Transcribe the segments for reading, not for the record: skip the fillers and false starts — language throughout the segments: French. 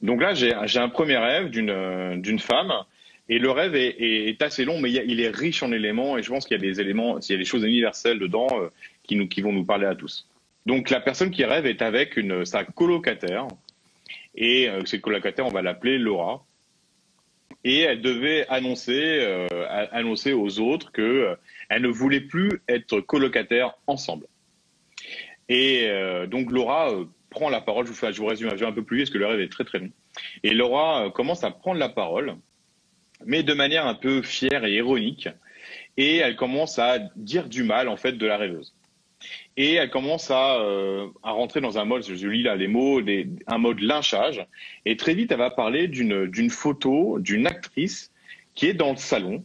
Donc là, j'ai un premier rêve d'une femme, et le rêve est assez long, mais il est riche en éléments, et je pense qu'il y a des éléments, il y a des choses universelles dedans qui vont nous parler à tous. Donc la personne qui rêve est avec sa colocataire, et cette colocataire, on va l'appeler Laura, et elle devait annoncer aux autres que elle ne voulait plus être colocataire ensemble. Et donc Laura prend la parole. Je vous résume un peu plus vite parce que le rêve est très très long. Et Laura commence à prendre la parole, mais de manière un peu fière et ironique. Et elle commence à dire du mal en fait de la rêveuse. Et elle commence à rentrer dans un mode, je lis là les mots, un mode lynchage. Et très vite, elle va parler d'une photo d'une actrice qui est dans le salon.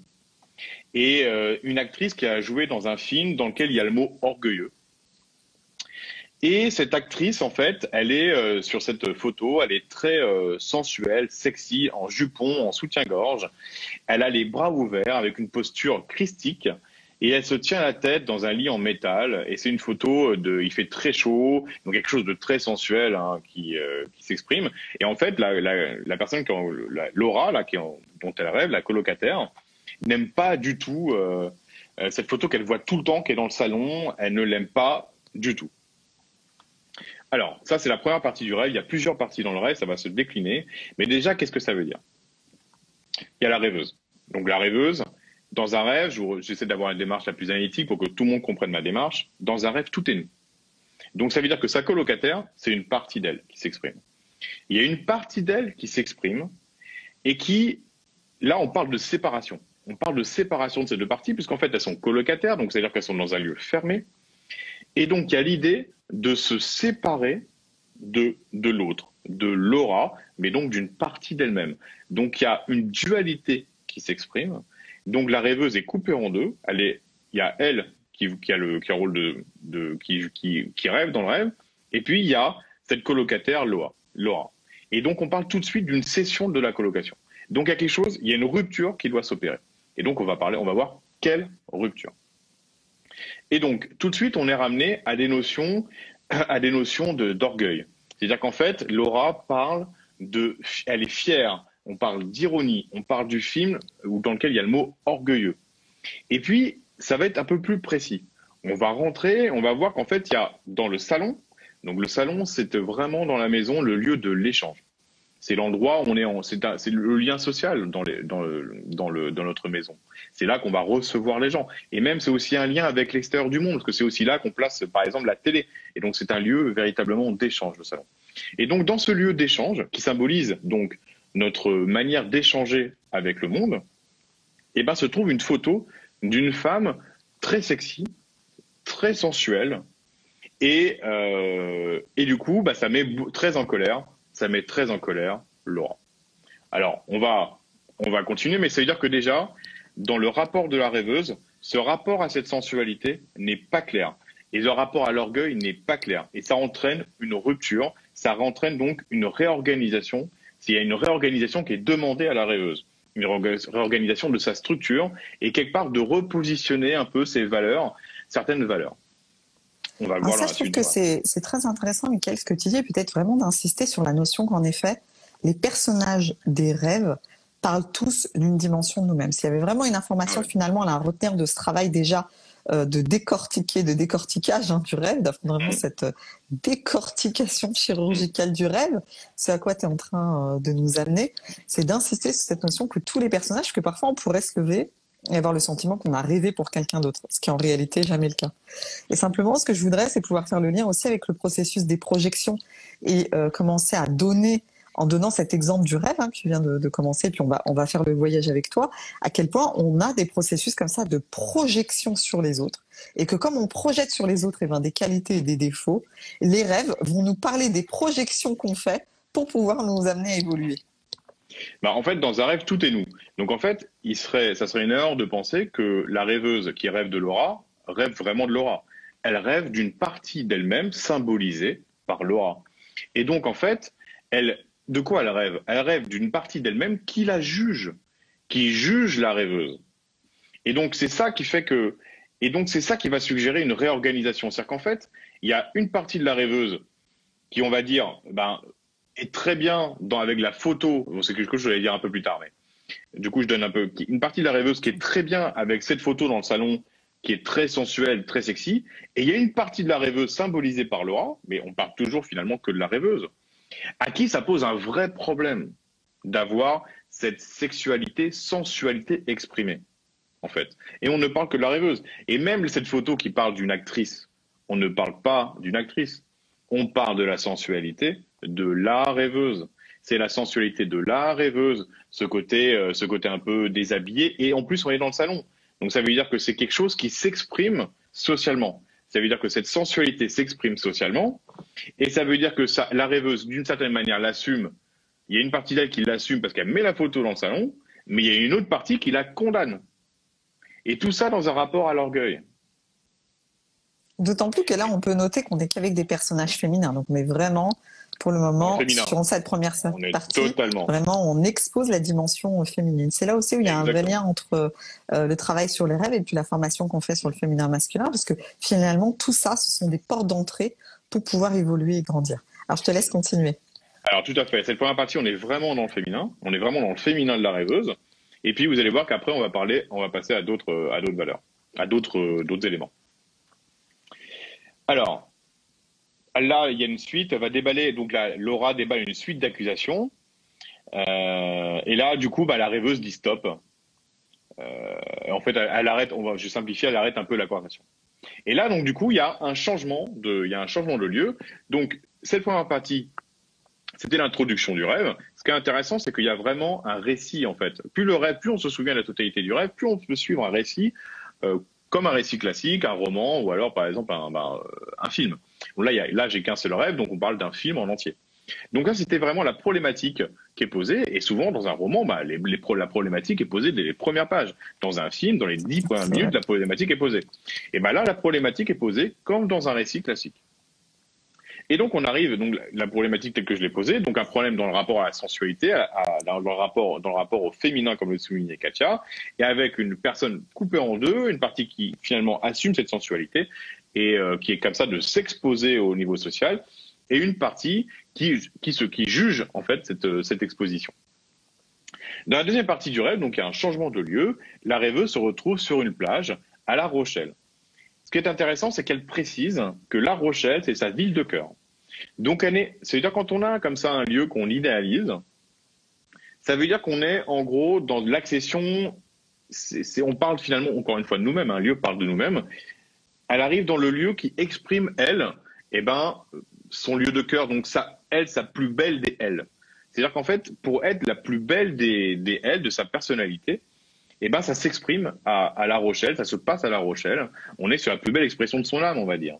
Et une actrice qui a joué dans un film dans lequel il y a le mot orgueilleux. Et cette actrice, en fait, elle est sur cette photo, elle est très sensuelle, sexy, en jupon, en soutien-gorge. Elle a les bras ouverts avec une posture christique et elle se tient la tête dans un lit en métal. Et c'est une photo il fait très chaud, donc quelque chose de très sensuel hein, qui s'exprime. Et en fait, la personne, Laura, là, dont elle rêve, la colocataire, n'aime pas du tout cette photo qu'elle voit tout le temps, qui est dans le salon. Elle ne l'aime pas du tout. Alors, ça, c'est la première partie du rêve. Il y a plusieurs parties dans le rêve, ça va se décliner. Mais déjà, qu'est-ce que ça veut dire? Il y a la rêveuse. Donc, la rêveuse, dans un rêve, j'essaie d'avoir une démarche la plus analytique pour que tout le monde comprenne ma démarche. Dans un rêve, tout est nous. Donc, ça veut dire que sa colocataire, c'est une partie d'elle qui s'exprime. Il y a une partie d'elle qui s'exprime et qui, là, on parle de séparation. On parle de séparation de ces deux parties, puisqu'en fait, elles sont colocataires, donc c'est-à-dire qu'elles sont dans un lieu fermé. Et donc, il y a l'idée de se séparer de l'autre, de Laura, mais donc d'une partie d'elle-même. Donc, il y a une dualité qui s'exprime. Donc, la rêveuse est coupée en deux. Il y a elle qui a le rôle qui rêve dans le rêve. Et puis, il y a cette colocataire, Laura. Et donc, on parle tout de suite d'une cession de la colocation. Donc, il y a une rupture qui doit s'opérer. Et donc, on va voir quelle rupture. Et donc, tout de suite, on est ramené à des notions d'orgueil. C'est-à-dire qu'en fait, Laura elle est fière, on parle d'ironie, on parle du film dans lequel il y a le mot orgueilleux. Et puis, ça va être un peu plus précis. On va rentrer, on va voir qu'en fait, il y a dans le salon, donc le salon, c'est vraiment dans la maison le lieu de l'échange. C'est l'endroit où c'est le lien social dans notre maison. C'est là qu'on va recevoir les gens. Et même, c'est aussi un lien avec l'extérieur du monde, parce que c'est aussi là qu'on place, par exemple, la télé. Et donc, c'est un lieu véritablement d'échange, le salon. Et donc, dans ce lieu d'échange, qui symbolise donc notre manière d'échanger avec le monde, eh ben, se trouve une photo d'une femme très sexy, très sensuelle, et du coup, bah, ça met très en colère. Ça met très en colère Laura. Alors, on va continuer, mais ça veut dire que déjà, dans le rapport de la rêveuse, ce rapport à cette sensualité n'est pas clair. Et le rapport à l'orgueil n'est pas clair. Et ça entraîne une rupture, ça entraîne donc une réorganisation. Il y a une réorganisation qui est demandée à la rêveuse. Une réorganisation de sa structure et quelque part de repositionner un peu ses valeurs, certaines valeurs. On va voir ça, je trouve que c'est très intéressant, Mickaël, ce que tu dis, et peut-être vraiment d'insister sur la notion qu'en effet, les personnages des rêves parlent tous d'une dimension de nous-mêmes. S'il y avait vraiment une information finalement à retenir de ce travail déjà de décortiquage du rêve, vraiment cette décortication chirurgicale du rêve, c'est à quoi tu es en train de nous amener, c'est d'insister sur cette notion que tous les personnages, que parfois on pourrait se lever et avoir le sentiment qu'on a rêvé pour quelqu'un d'autre, ce qui est en réalité jamais le cas. Et simplement, ce que je voudrais, c'est pouvoir faire le lien aussi avec le processus des projections et commencer à donner, en donnant cet exemple du rêve que tu viens de commencer, puis on va faire le voyage avec toi, à quel point on a des processus comme ça de projection sur les autres, et que comme on projette sur les autres des qualités et des défauts, les rêves vont nous parler des projections qu'on fait pour pouvoir nous amener à évoluer. Bah, en fait, dans un rêve, tout est nous. Donc en fait, ça serait une erreur de penser que la rêveuse qui rêve de Laura rêve vraiment de Laura. Elle rêve d'une partie d'elle-même symbolisée par Laura. Et donc en fait, de quoi elle rêve? Elle rêve d'une partie d'elle-même qui la juge, qui juge la rêveuse. Et donc c'est ça qui fait c'est ça qui va suggérer une réorganisation. C'est-à-dire qu'en fait, il y a une partie de la rêveuse qui, on va dire, est très bien avec la photo. Bon, c'est quelque chose que je vais dire un peu plus tard, mais du coup, je donne une partie de la rêveuse qui est très bien avec cette photo dans le salon, qui est très sensuelle, très sexy. Et il y a une partie de la rêveuse symbolisée par Laura, mais on parle toujours finalement que de la rêveuse, à qui ça pose un vrai problème d'avoir cette sexualité, sensualité exprimée, en fait. Et on ne parle que de la rêveuse. Et même cette photo qui parle d'une actrice, on ne parle pas d'une actrice. On parle de la sensualité de la rêveuse. C'est la sensualité de la rêveuse, ce côté un peu déshabillé. Et en plus, on est dans le salon. Donc ça veut dire que c'est quelque chose qui s'exprime socialement. Ça veut dire que cette sensualité s'exprime socialement. Et ça veut dire que la rêveuse, d'une certaine manière, l'assume. Il y a une partie d'elle qui l'assume parce qu'elle met la photo dans le salon, mais il y a une autre partie qui la condamne. Et tout ça dans un rapport à l'orgueil. D'autant plus que là, on peut noter qu'on n'est qu'avec des personnages féminins. Donc, mais vraiment, pour le moment, sur cette première partie, vraiment, on expose la dimension féminine. C'est là aussi où il y a un vrai lien entre le travail sur les rêves et puis la formation qu'on fait sur le féminin masculin, parce que finalement, tout ça, ce sont des portes d'entrée pour pouvoir évoluer et grandir. Alors, je te laisse continuer. Alors, tout à fait. Cette première partie, on est vraiment dans le féminin. On est vraiment dans le féminin de la rêveuse. Et puis, vous allez voir qu'après, on va passer à d'autres valeurs, à d'autres éléments. Alors, là, il y a une suite, elle va déballer, donc là, Laura déballe une suite d'accusations. Et là, du coup, la rêveuse dit stop. En fait, elle arrête, je simplifie, elle arrête un peu la conversation. Et là, donc, du coup, il y a un changement de lieu. Donc, cette première partie, c'était l'introduction du rêve. Ce qui est intéressant, c'est qu'il y a vraiment un récit, en fait. Plus on se souvient de la totalité du rêve, plus on peut suivre un récit, comme un récit classique, un roman, ou alors, par exemple, un film. Bon, là, j'ai qu'un seul rêve, donc on parle d'un film en entier. Donc là, c'était vraiment la problématique qui est posée. Et souvent, dans un roman, la problématique est posée dès les premières pages. Dans un film, dans les 10 premières minutes, la problématique est posée. Et là, la problématique est posée comme dans un récit classique. Et donc, on arrive, donc, la problématique telle que je l'ai posée, donc un problème dans le rapport à la sensualité, dans le rapport au féminin, comme le soulignait Katia, et avec une personne coupée en deux, une partie qui finalement assume cette sensualité, et qui est comme ça de s'exposer au niveau social, et une partie qui juge, en fait, cette exposition. Dans la deuxième partie du rêve, donc, il y a un changement de lieu, la rêveuse se retrouve sur une plage à La Rochelle. Ce qui est intéressant, c'est qu'elle précise que La Rochelle, c'est sa ville de cœur. Donc, c'est-à-dire quand on a comme ça un lieu qu'on idéalise, ça veut dire qu'on est en gros dans l'accession, on parle finalement encore une fois de nous-mêmes, un lieu parle de nous-mêmes, elle arrive dans le lieu qui exprime, elle, son lieu de cœur, donc sa plus belle des elle. C'est-à-dire qu'en fait, pour être la plus belle des elle, de sa personnalité, ça s'exprime à La Rochelle, ça se passe à La Rochelle. On est sur la plus belle expression de son âme, on va dire.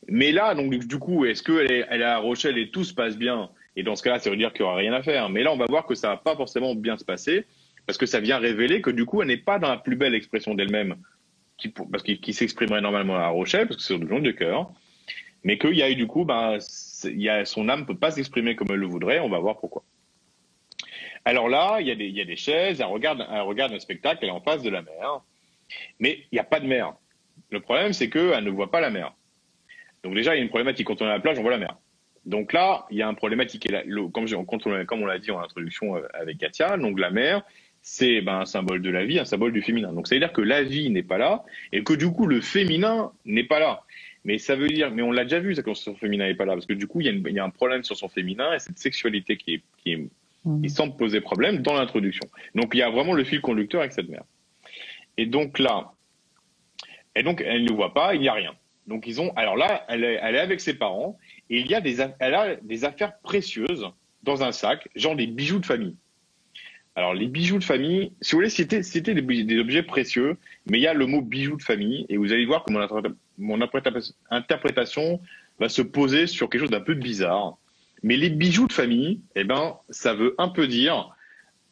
Mais là, donc du coup, est-ce qu'elle est à La Rochelle et tout se passe bien? Et dans ce cas-là, ça veut dire qu'il n'y aura rien à faire. Mais là, on va voir que ça va pas forcément bien se passer, parce que ça vient révéler que du coup, elle n'est pas dans la plus belle expression d'elle-même, qui s'exprimerait normalement à La Rochelle, parce que c'est sur le nom de cœur, mais qu'il y a eu du coup, son âme peut pas s'exprimer comme elle le voudrait. On va voir pourquoi. Alors là, il y a des chaises, elle regarde un spectacle, elle est en face de la mer. Mais il n'y a pas de mer. Le problème, c'est qu'elle ne voit pas la mer. Donc déjà, il y a une problématique. Quand on est à la plage, on voit la mer. Donc là, il y a une problématique. Et là, comme on l'a dit en introduction avec Katia, donc la mer, c'est un symbole de la vie, un symbole du féminin. Donc ça veut dire que la vie n'est pas là et que du coup, le féminin n'est pas là. Mais ça veut dire, mais on l'a déjà vu, ça, quand son féminin n'est pas là. Parce que du coup, il y a un problème sur son féminin et cette sexualité qui semble poser problème dans l'introduction. Donc, il y a vraiment le fil conducteur avec cette mère. Et donc là, elle ne voit pas, il n'y a rien. Donc, alors là, elle est avec ses parents et elle a des affaires précieuses dans un sac, genre des bijoux de famille. Alors, les bijoux de famille, si vous voulez, c'était des objets précieux, mais il y a le mot bijoux de famille et vous allez voir que mon interprétation va se poser sur quelque chose d'un peu bizarre. Mais les bijoux de famille, ça veut un peu dire,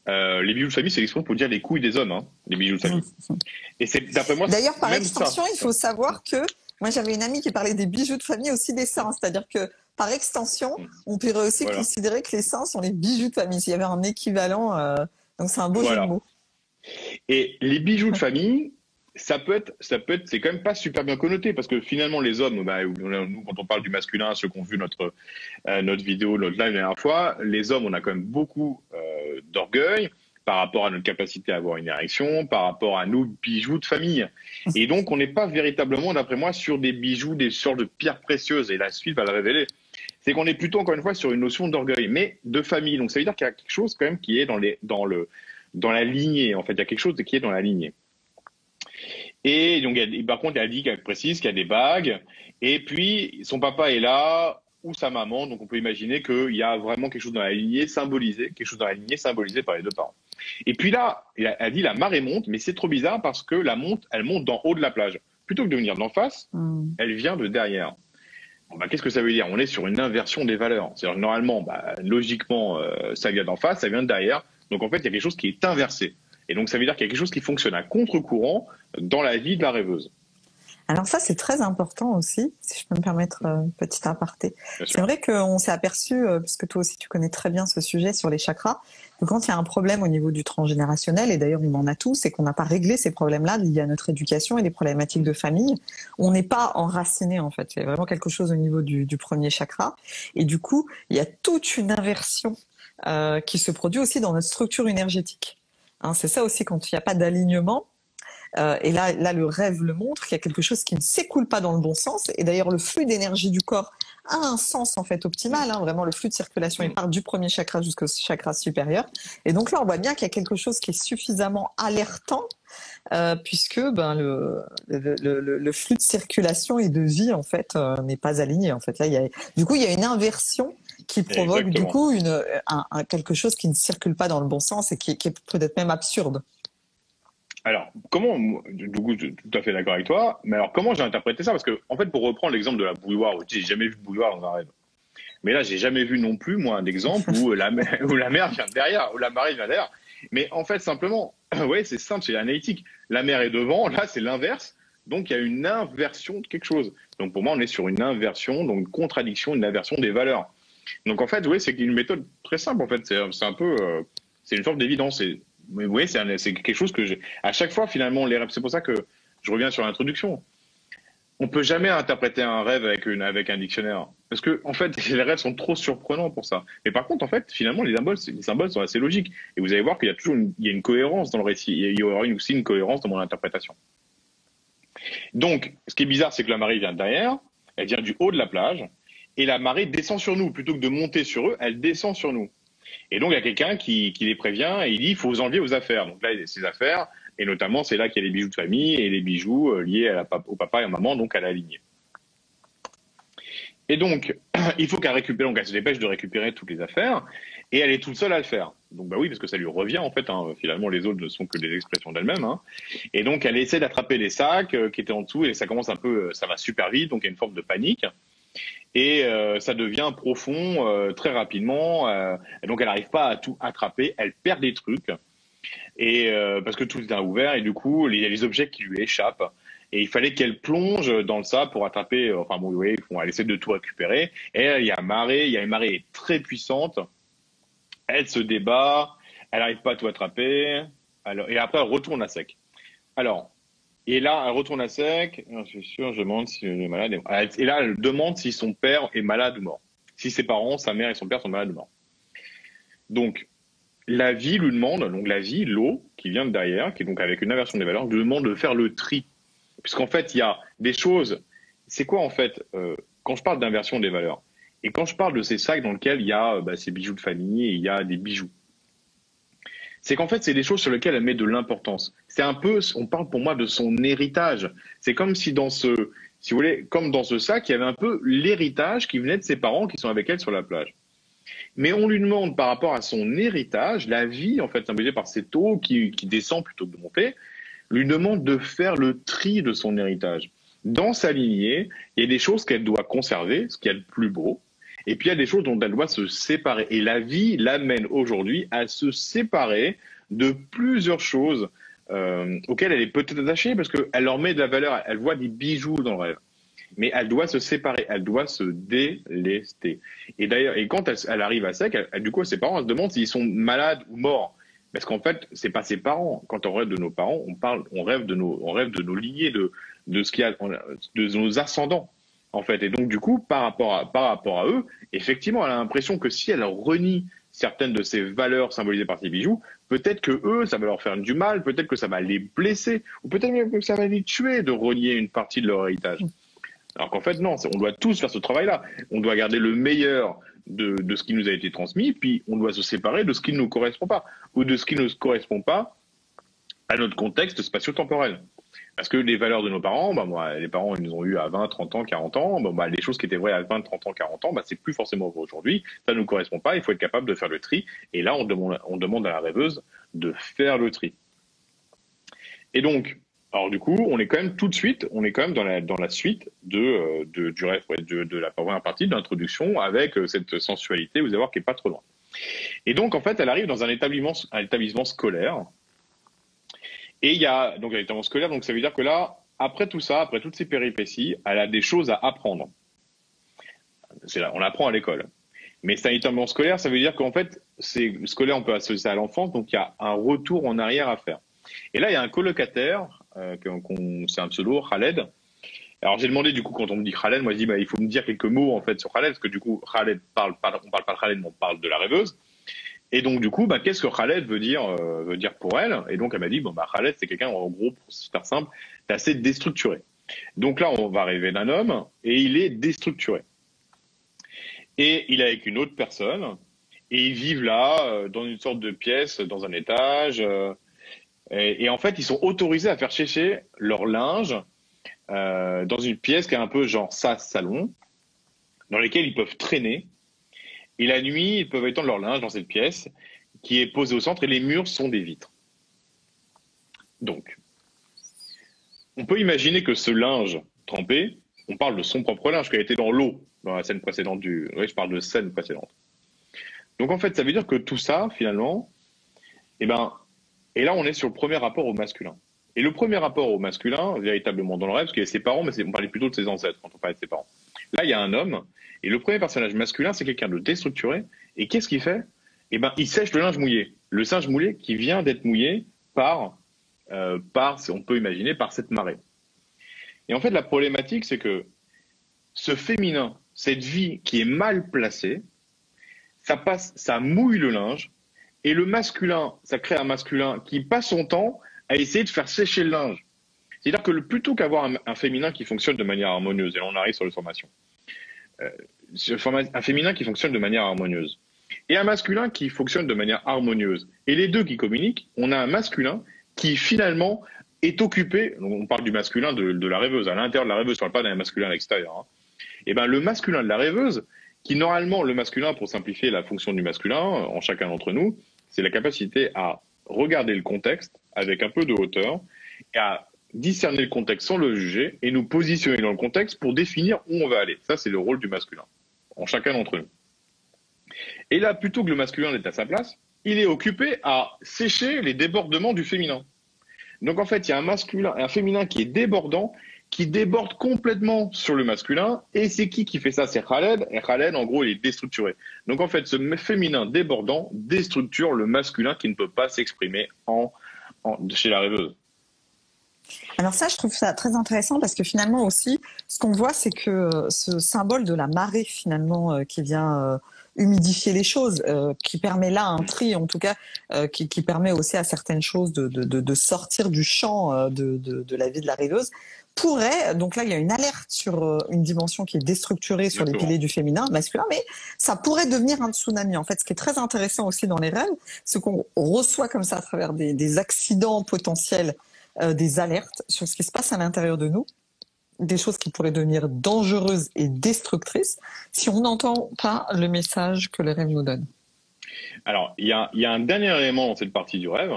les bijoux de famille, c'est l'expression pour dire les couilles des hommes, hein, les bijoux de famille. Et c'est, d'après moi, d'ailleurs, par extension, il faut savoir que, moi j'avais une amie qui parlait des bijoux de famille aussi des seins, c'est-à-dire que, par extension, on pourrait aussi considérer que les seins sont les bijoux de famille, s'il y avait un équivalent, donc c'est un beau jeu de mots. Et les bijoux de famille, c'est quand même pas super bien connoté parce que finalement les hommes, bah, nous quand on parle du masculin, ceux qui ont vu notre vidéo, notre live la dernière fois, les hommes, on a quand même beaucoup d'orgueil par rapport à notre capacité à avoir une érection, par rapport à nos bijoux de famille. Et donc on n'est pas véritablement, d'après moi, sur des bijoux, des sortes de pierres précieuses. Et la suite va le révéler. C'est qu'on est plutôt encore une fois sur une notion d'orgueil, mais de famille. Donc ça veut dire qu'il y a quelque chose quand même qui est dans la lignée. En fait, il y a quelque chose qui est dans la lignée. Et donc, par contre, elle dit qu'elle précise qu'il y a des bagues. Et puis, son papa est là, ou sa maman. Donc, on peut imaginer qu'il y a vraiment quelque chose dans la lignée symbolisé, par les deux parents. Et puis là, elle dit la marée monte, mais c'est trop bizarre parce que elle monte d'en haut de la plage. Plutôt que de venir d'en face, elle vient de derrière. Bon, bah, qu'est-ce que ça veut dire? On est sur une inversion des valeurs. C'est-à-dire, normalement, logiquement, ça vient d'en face, ça vient de derrière. Donc, en fait, il y a quelque chose qui est inversé. Et donc, ça veut dire qu'il y a quelque chose qui fonctionne à contre-courant dans la vie de la rêveuse. Alors ça, c'est très important aussi, si je peux me permettre une petite aparté. C'est vrai qu'on s'est aperçu, parce que toi aussi tu connais très bien ce sujet sur les chakras, que quand il y a un problème au niveau du transgénérationnel, et d'ailleurs on en a tous, et qu'on n'a pas réglé ces problèmes-là liés à notre éducation et des problématiques de famille, on n'est pas enraciné en fait. C'est vraiment quelque chose au niveau du premier chakra. Et du coup, il y a toute une inversion qui se produit aussi dans notre structure énergétique. Hein, c'est ça aussi, quand il n'y a pas d'alignement. Et là, le rêve le montre, qu'il y a quelque chose qui ne s'écoule pas dans le bon sens. Et d'ailleurs, le flux d'énergie du corps a un sens en fait optimal. Hein, vraiment, le flux de circulation, il part du premier chakra jusqu'au chakra supérieur. Et donc là, on voit bien qu'il y a quelque chose qui est suffisamment alertant, puisque le flux de circulation et de vie en fait n'est pas aligné. En fait, là, il y a une inversion qui provoque du coup quelque chose qui ne circule pas dans le bon sens et qui est peut-être même absurde. Alors, du coup, je suis tout à fait d'accord avec toi, mais alors comment j'ai interprété ça? Parce que, en fait, pour reprendre l'exemple de la bouilloire, j'ai jamais vu de bouilloire dans un rêve. Mais là, j'ai jamais vu non plus, moi, un exemple où la mer vient derrière, où la marée vient derrière. Mais en fait, simplement, ouais, c'est simple, c'est analytique. La mer est devant, là, c'est l'inverse. Donc, il y a une inversion de quelque chose. Donc, pour moi, on est sur une inversion, donc une contradiction, une inversion des valeurs. Donc, en fait, oui, c'est une méthode très simple, en fait. C'est un peu, c'est une forme d'évidence. Mais oui, c'est quelque chose que j'ai. À chaque fois, finalement, les rêves, c'est pour ça que je reviens sur l'introduction. On peut jamais interpréter un rêve avec un dictionnaire. Parce que, en fait, les rêves sont trop surprenants pour ça. Mais par contre, en fait, finalement, les symboles sont assez logiques. Et vous allez voir qu'il y a toujours une cohérence dans le récit. Il y aura aussi une cohérence dans mon interprétation. Donc, ce qui est bizarre, c'est que la marée vient derrière. Elle vient du haut de la plage. Et la marée descend sur nous. Plutôt que de monter sur eux, elle descend sur nous. Et donc, il y a quelqu'un qui les prévient et il dit il faut vous enlever vos affaires. Donc là, il y a ses affaires, et notamment, c'est là qu'il y a les bijoux de famille et les bijoux liés au papa et à maman, donc à la lignée. Et donc, il faut qu'elle récupère, donc elle se dépêche de récupérer toutes les affaires, et elle est toute seule à le faire. Donc, bah oui, parce que ça lui revient, en fait. Hein, finalement, les autres ne sont que des expressions d'elle-même. Hein. Et donc, elle essaie d'attraper les sacs qui étaient en dessous, et ça commence un peu, ça va super vite, donc il y a une forme de panique. Et ça devient profond très rapidement. Et donc, elle n'arrive pas à tout attraper. Elle perd des trucs. Et parce que tout est ouvert. Et du coup, il y a les objets qui lui échappent. Et il fallait qu'elle plonge dans le sable pour attraper. Enfin, bon, oui, elle essaie de tout récupérer. Et il y a une marée très puissante. Elle se débat. Elle n'arrive pas à tout attraper. Alors, et après, elle retourne à sec. Alors, et là, elle retourne à sec. Je suis sûr, je demande si elle est malade. Et là, elle demande si son père est malade ou mort. Si ses parents, sa mère et son père sont malades ou morts. Donc, la vie lui demande, donc la vie, l'eau, qui vient de derrière, qui est donc avec une inversion des valeurs, lui demande de faire le tri. Puisqu'en fait, il y a des choses. C'est quoi, en fait, quand je parle d'inversion des valeurs? Et quand je parle de ces sacs dans lesquels il y a ces bijoux de famille et il y a des bijoux. C'est qu'en fait, c'est des choses sur lesquelles elle met de l'importance. C'est un peu, on parle pour moi de son héritage. C'est comme si si vous voulez, comme dans ce sac, il y avait un peu l'héritage qui venait de ses parents qui sont avec elle sur la plage. Mais on lui demande par rapport à son héritage, la vie, en fait, symbolisée par cette eau qui descend plutôt que de monter, lui demande de faire le tri de son héritage. Dans sa lignée, il y a des choses qu'elle doit conserver, ce qui est le plus beau, et puis il y a des choses dont elle doit se séparer. Et la vie l'amène aujourd'hui à se séparer de plusieurs choses auxquelles elle est peut-être attachée, parce qu'elle leur met de la valeur, elle voit des bijoux dans le rêve. Mais elle doit se séparer, elle doit se délester. Et d'ailleurs, quand elle arrive à sec, du coup, ses parents se demandent s'ils sont malades ou morts. Parce qu'en fait, c'est pas ses parents. Quand on rêve de nos parents, on rêve de nos lignées, de ce qu'il y a, de nos ascendants, en fait. Et donc, du coup, par rapport à eux, effectivement, elle a l'impression que si elle renie certaines de ces valeurs symbolisées par ces bijoux, peut-être que eux, ça va leur faire du mal, peut-être que ça va les blesser, ou peut-être même que ça va les tuer de renier une partie de leur héritage. Alors qu'en fait, non, on doit tous faire ce travail-là. On doit garder le meilleur de ce qui nous a été transmis, puis on doit se séparer de ce qui ne nous correspond pas, ou de ce qui ne correspond pas à notre contexte spatio-temporel. Parce que les valeurs de nos parents, les parents, ils nous ont eu à 20, 30 ans, 40 ans, les choses qui étaient vraies à 20, 30 ans, 40 ans, c'est plus forcément vrai aujourd'hui, ça ne nous correspond pas, il faut être capable de faire le tri, et là, on demande à la rêveuse de faire le tri. Et donc, alors du coup, on est quand même dans la suite du rêve, de la première partie de l'introduction, avec cette sensualité, vous allez voir, qui est pas trop loin. Et donc, en fait, elle arrive dans un établissement scolaire. Et il y a donc un établissement scolaire, donc ça veut dire que là, après tout ça, après toutes ces péripéties, elle a des choses à apprendre. C'est là, on apprend à l'école. Mais c'est un établissement scolaire, ça veut dire qu'en fait, c'est scolaire, on peut associer ça à l'enfance, donc il y a un retour en arrière à faire. Et là, il y a un colocataire, c'est un pseudo, Khaled. Alors j'ai demandé du coup, quand on me dit Khaled, moi je dis il faut me dire quelques mots en fait sur Khaled, parce que du coup Khaled on parle pas de Khaled, mais on parle de la rêveuse. Et donc du coup, qu'est-ce que Khaled veut dire pour elle? Et donc elle m'a dit Khaled, c'est quelqu'un, en gros, pour se faire simple, d'assez déstructuré. Donc là, on va rêver d'un homme et il est déstructuré. Et il est avec une autre personne et ils vivent là dans une sorte de pièce, dans un étage. Et en fait, ils sont autorisés à faire sécher leur linge dans une pièce qui est un peu genre salon, dans laquelle ils peuvent traîner. Et la nuit, ils peuvent étendre leur linge dans cette pièce qui est posée au centre et les murs sont des vitres. Donc, on peut imaginer que ce linge trempé, on parle de son propre linge qui a été dans l'eau dans la scène précédente oui, je parle de scène précédente. Donc en fait, ça veut dire que tout ça, finalement, et là, on est sur le premier rapport au masculin. Et le premier rapport au masculin, véritablement dans le rêve, parce qu'il y a ses parents, mais on parlait plutôt de ses ancêtres quand on parlait de ses parents. Là, il y a un homme, et le premier personnage masculin, c'est quelqu'un de déstructuré. Et qu'est-ce qu'il fait? Il sèche le linge mouillé. Le linge mouillé qui vient d'être mouillé par, on peut imaginer, par cette marée. Et en fait, la problématique, c'est que ce féminin, cette vie qui est mal placée, ça mouille le linge, et le masculin, ça crée un masculin qui passe son temps à essayer de faire sécher le linge. C'est-à-dire que plutôt qu'avoir un féminin qui fonctionne de manière harmonieuse, et là on arrive sur les formations, un féminin qui fonctionne de manière harmonieuse, et un masculin qui fonctionne de manière harmonieuse, et les deux qui communiquent, on a un masculin qui finalement est occupé, on parle du masculin de la rêveuse, à l'intérieur de la rêveuse, on ne parle pas d'un masculin à l'extérieur, et le masculin de la rêveuse, qui normalement, le masculin, pour simplifier la fonction du masculin en chacun d'entre nous, c'est la capacité à regarder le contexte avec un peu de hauteur et à discerner le contexte sans le juger et nous positionner dans le contexte pour définir où on va aller. Ça, c'est le rôle du masculin, en chacun d'entre nous. Et là, plutôt que le masculin est à sa place, il est occupé à sécher les débordements du féminin. Donc en fait, il y a un féminin qui est débordant, qui déborde complètement sur le masculin. Et c'est qui fait ça? C'est Khaled. Et Khaled, en gros, il est déstructuré. Donc en fait, ce féminin débordant déstructure le masculin qui ne peut pas s'exprimer chez la rêveuse. Alors ça, je trouve ça très intéressant parce que finalement aussi, ce qu'on voit, c'est que ce symbole de la marée finalement qui vient humidifier les choses, qui permet là un tri en tout cas, qui permet aussi à certaines choses de sortir du champ de la vie de la rêveuse, pourrait, donc là il y a une alerte sur une dimension qui est déstructurée sur les piliers du féminin, masculin, mais ça pourrait devenir un tsunami. En fait, ce qui est très intéressant aussi dans les rêves, c'est qu'on reçoit comme ça à travers des accidents potentiels, des alertes sur ce qui se passe à l'intérieur de nous, des choses qui pourraient devenir dangereuses et destructrices si on n'entend pas le message que les rêves nous donnent. Alors, il y a un dernier élément dans cette partie du rêve,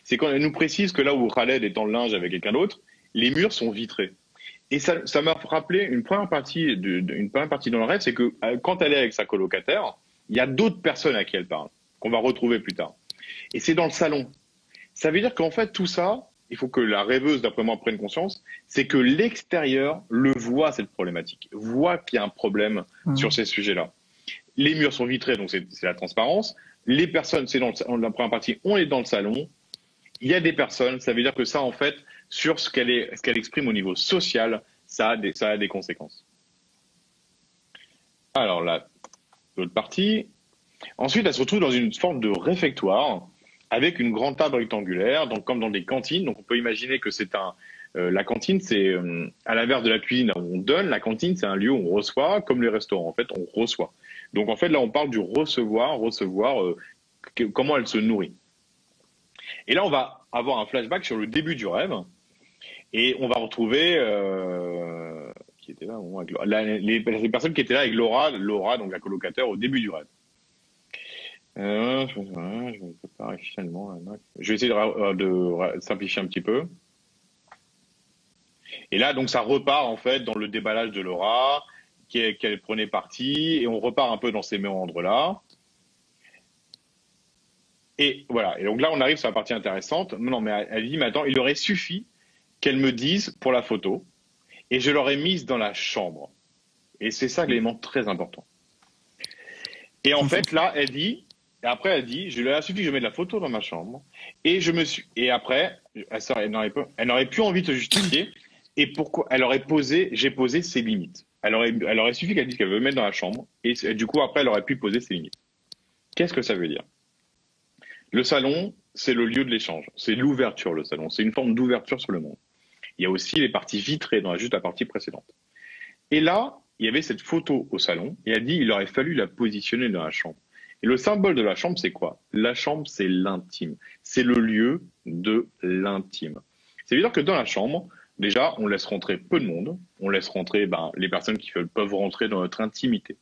c'est qu'on nous précise que là où Khaled est dans le linge avec quelqu'un d'autre, les murs sont vitrés. Et ça m'a rappelé une première partie dans le rêve, c'est que quand elle est avec sa colocataire, il y a d'autres personnes à qui elle parle, qu'on va retrouver plus tard. Et c'est dans le salon. Ça veut dire qu'en fait, tout ça, il faut que la rêveuse, d'après moi, prenne conscience, c'est que l'extérieur le voit, cette problématique, voit qu'il y a un problème sur ces sujets-là. Les murs sont vitrés, donc c'est la transparence. les personnes, c'est dans la première partie, on est dans le salon, il y a des personnes, ça veut dire que ça, en fait, sur ce qu'elle exprime au niveau social, ça a des conséquences. Alors là, l'autre partie. Ensuite, elle se retrouve dans une forme de réfectoire avec une grande table rectangulaire, donc comme dans des cantines. Donc on peut imaginer que c'est la cantine, c'est à l'inverse de la cuisine où on donne. La cantine, c'est un lieu où on reçoit, comme les restaurants. En fait, on reçoit. Donc en fait, là, on parle du recevoir, comment elle se nourrit. Et là, on va avoir un flashback sur le début du rêve, et on va retrouver qui était là, les personnes qui étaient là avec Laura, donc la colocataire, au début du rêve. Je vais essayer de simplifier un petit peu. Et là, donc, ça repart en fait dans le déballage de Laura, qu'elle prenait parti, et on repart un peu dans ces méandres-là. Et voilà. Et donc là, on arrive sur la partie intéressante. Non, mais elle dit, mais attends, il aurait suffi qu'elle me dise pour la photo, et je l'aurais mise dans la chambre. Et c'est ça l'élément très important. Et en fait, là, elle dit, je lui ai suffi que je mette la photo dans ma chambre, et après, elle n'aurait plus envie de se justifier, et pourquoi, j'ai posé ses limites. Elle aurait suffi qu'elle dise qu'elle veut mettre dans la chambre, et du coup, après, elle aurait pu poser ses limites. Qu'est-ce que ça veut dire? Le salon, c'est le lieu de l'échange. C'est l'ouverture, le salon. C'est une forme d'ouverture sur le monde. Il y a aussi les parties vitrées dans juste la partie précédente. Et là, il y avait cette photo au salon, et elle dit il aurait fallu la positionner dans la chambre. Et le symbole de la chambre, c'est quoi? La chambre, c'est l'intime. C'est le lieu de l'intime. Ça veut dire que dans la chambre, déjà, on laisse rentrer peu de monde. On laisse rentrer les personnes qui peuvent rentrer dans notre intimité.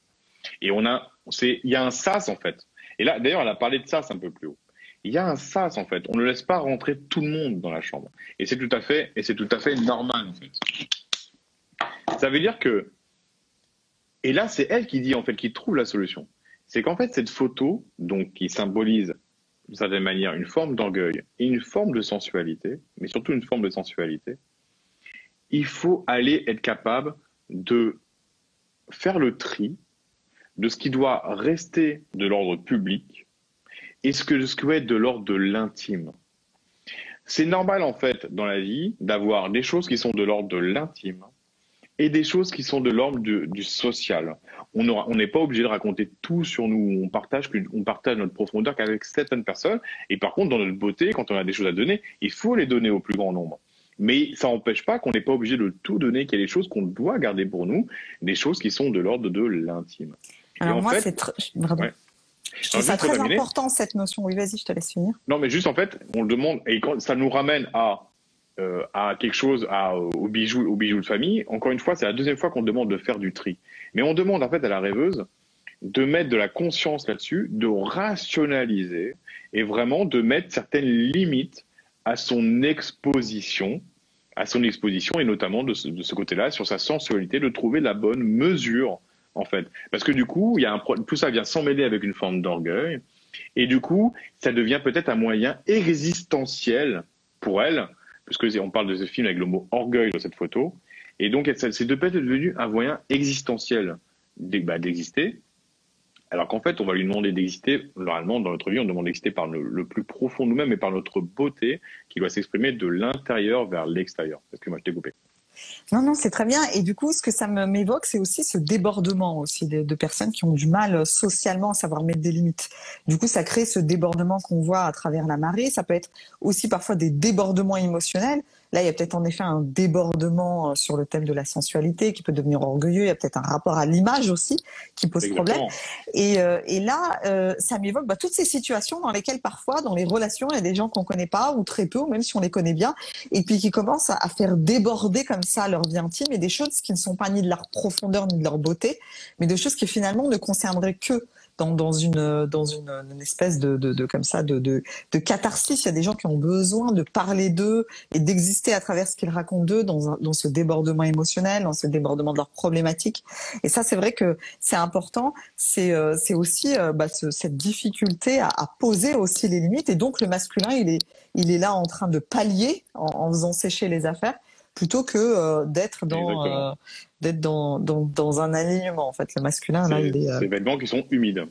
Et il y a un sas, en fait. Et là, d'ailleurs, elle a parlé de sas un peu plus haut. Il y a un sas, en fait. On ne laisse pas rentrer tout le monde dans la chambre. Et c'est tout à fait normal, en fait. Ça veut dire que, et là, c'est elle qui dit, en fait, qui trouve la solution. C'est qu'en fait, cette photo, donc, qui symbolise, d'une certaine manière, une forme d'orgueil et une forme de sensualité, mais surtout une forme de sensualité, il faut aller être capable de faire le tri de ce qui doit rester de l'ordre public et ce qui doit être de l'ordre de l'intime. C'est normal, en fait, dans la vie, d'avoir des choses qui sont de l'ordre de l'intime et des choses qui sont de l'ordre du social. On n'est pas obligé de raconter tout sur nous. On partage notre profondeur qu'avec certaines personnes. Et par contre, dans notre beauté, quand on a des choses à donner, il faut les donner au plus grand nombre. Mais ça n'empêche pas qu'on n'est pas obligé de tout donner, qu'il y a des choses qu'on doit garder pour nous, des choses qui sont de l'ordre de l'intime. Alors moi, c'est vraiment... Ouais. Je trouve ça très important, cette notion. Oui, vas-y, je te laisse finir. Non, mais juste, en fait, on le demande, et quand ça nous ramène à quelque chose, aux bijoux de famille. Encore une fois, c'est la deuxième fois qu'on demande de faire du tri. Mais on demande, en fait, à la rêveuse de mettre de la conscience là-dessus, de rationaliser et vraiment de mettre certaines limites à son exposition, et notamment de ce côté-là, sur sa sensualité, de trouver la bonne mesure, en fait. Parce que du coup, tout ça vient s'emmêler avec une forme d'orgueil, et du coup, ça devient peut-être un moyen existentiel pour elle, puisque on parle de ce film avec le mot orgueil dans cette photo, et donc c'est peut-être devenu un moyen existentiel d'exister, alors qu'en fait, on va lui demander d'exister, normalement, dans notre vie, on demande d'exister par le plus profond de nous-mêmes et par notre beauté qui doit s'exprimer de l'intérieur vers l'extérieur. Excuse-moi, je t'ai coupé. Non, c'est très bien. Et du coup, ce que ça m'évoque, c'est aussi ce débordement aussi de personnes qui ont du mal socialement à savoir mettre des limites. Du coup, ça crée ce débordement qu'on voit à travers la marée. Ça peut être aussi parfois des débordements émotionnels. Là, il y a peut-être en effet un débordement sur le thème de la sensualité qui peut devenir orgueilleux. Il y a peut-être un rapport à l'image aussi qui pose problème. Et là, ça m'évoque toutes ces situations dans lesquelles parfois, dans les relations, il y a des gens qu'on connaît pas ou très peu, ou même si on les connaît bien, et puis qui commencent à faire déborder comme ça leur vie intime et des choses qui ne sont pas ni de leur profondeur ni de leur beauté, mais des choses qui finalement ne concerneraient que dans une espèce de comme ça de catharsis. Il y a des gens qui ont besoin de parler d'eux et d'exister à travers ce qu'ils racontent d'eux dans ce débordement émotionnel, dans ce débordement de leurs problématiques. Et ça, c'est vrai que c'est important. C'est aussi cette difficulté à poser aussi les limites. Et donc le masculin, il est là en train de pallier en faisant sécher les affaires, plutôt que d'être dans un alignement. En fait, le masculin, là, il est... Ces vêtements qui sont humides.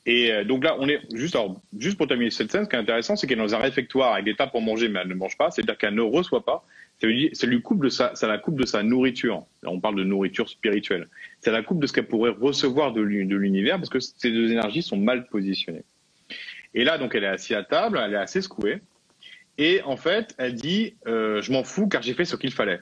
Et donc là, on est juste pour terminer cette scène, ce qui est intéressant, c'est qu'elle est dans un réfectoire avec des tables pour manger, mais elle ne mange pas. C'est-à-dire qu'elle ne reçoit pas. Ça lui coupe ça la coupe de sa nourriture. Là, on parle de nourriture spirituelle. Ça la coupe de ce qu'elle pourrait recevoir de l'univers, parce que ces deux énergies sont mal positionnées. Et là, donc, elle est assise à table, elle est assez secouée. Et en fait, elle dit je m'en fous car j'ai fait ce qu'il fallait.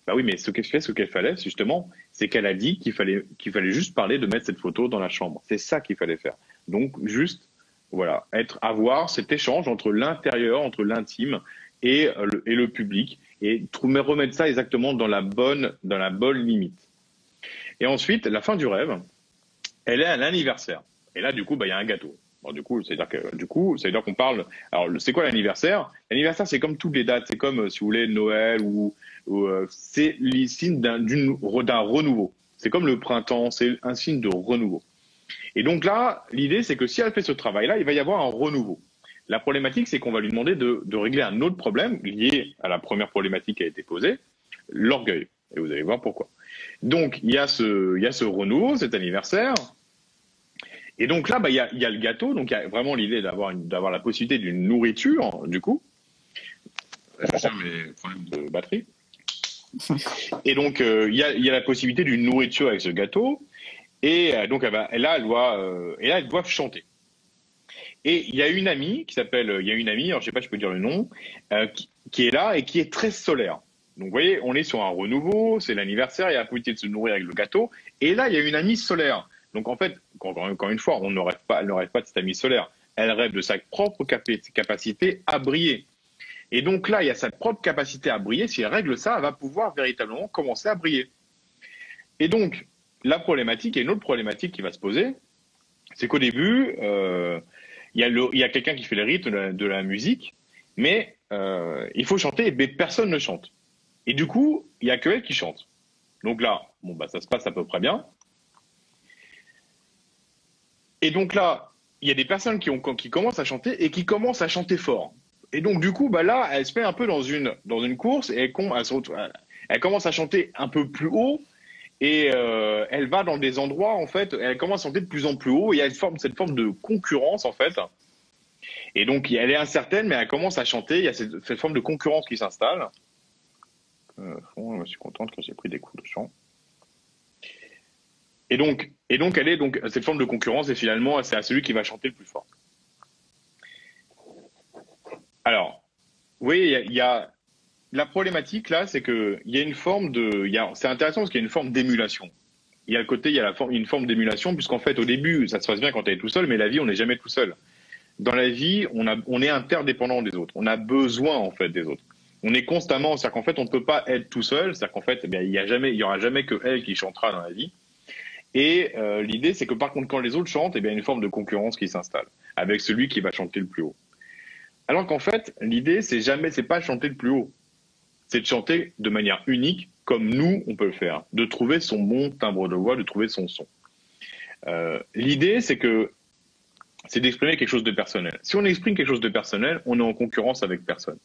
Bah oui, mais ce qu'elle fallait, justement, c'est qu'elle a dit qu'il fallait juste parler de mettre cette photo dans la chambre. C'est ça qu'il fallait faire. Donc, juste, voilà, avoir cet échange entre l'intérieur, entre l'intime et le public, et remettre ça exactement dans la bonne limite. Et ensuite, la fin du rêve, elle est à l'anniversaire. Et là, du coup, il y a un gâteau. Bon, ça veut dire qu'on parle. Alors, c'est quoi l'anniversaire? L'anniversaire, c'est comme toutes les dates. C'est comme, si vous voulez, Noël ou c'est le signe d'un renouveau. C'est comme le printemps, c'est un signe de renouveau. Et donc là, l'idée, c'est que si elle fait ce travail-là, il va y avoir un renouveau. La problématique, c'est qu'on va lui demander de régler un autre problème lié à la première problématique qui a été posée, l'orgueil. Et vous allez voir pourquoi. Donc, il y a ce renouveau, cet anniversaire. Et donc là, il y a le gâteau. Donc, il y a vraiment l'idée d'avoir la possibilité d'une nourriture, du coup. Je cherche mes problèmes de batterie. Et donc, il y a la possibilité d'une nourriture avec ce gâteau. Et donc, elle doit chanter. Et il y a une amie alors je sais pas si je peux dire le nom, qui est là et qui est très solaire. Donc, vous voyez, on est sur un renouveau, c'est l'anniversaire, il y a la possibilité de se nourrir avec le gâteau. Et là, il y a une amie solaire. Donc, en fait, encore une fois, elle ne rêve pas de cette amie solaire. Elle rêve de sa propre capacité à briller. Et donc là, il y a sa propre capacité à briller. Si elle règle ça, elle va pouvoir véritablement commencer à briller. Et donc, la problématique, et une autre problématique qui va se poser, c'est qu'au début, il y a quelqu'un qui fait le rythme de la musique, mais il faut chanter, mais personne ne chante. Et du coup, il n'y a que elle qui chante. Donc là, ça se passe à peu près bien. Et donc là, il y a des personnes qui commencent à chanter et qui commencent à chanter fort. Et donc, du coup, là, elle se met un peu dans une course et elle commence à chanter un peu plus haut et elle va dans des endroits, en fait, elle commence à chanter de plus en plus haut et il y a cette forme de concurrence, en fait. Et donc, elle est incertaine, mais elle commence à chanter. Il y a cette forme de concurrence qui s'installe. Je suis contente que j'ai pris des coups de chant. Et donc, elle est donc cette forme de concurrence et finalement, c'est à celui qui va chanter le plus fort. Alors, vous voyez, il y a la problématique là, c'est que il y a une forme c'est intéressant parce qu'il y a une forme d'émulation. Il y a une forme d'émulation puisqu'en fait, au début, ça se passe bien quand on est tout seul, mais la vie, on n'est jamais tout seul. Dans la vie, on est interdépendant des autres. On a besoin en fait des autres. On est constamment, c'est-à-dire qu'en fait, on ne peut pas être tout seul. C'est-à-dire qu'en fait, il y aura jamais que elle qui chantera dans la vie. Et l'idée, c'est que par contre, quand les autres chantent, il y a une forme de concurrence qui s'installe avec celui qui va chanter le plus haut. Alors qu'en fait, l'idée, c'est pas chanter le plus haut. C'est de chanter de manière unique, comme nous, on peut le faire. De trouver son bon timbre de voix, de trouver son son. L'idée, c'est d'exprimer quelque chose de personnel. Si on exprime quelque chose de personnel, on est en concurrence avec personne.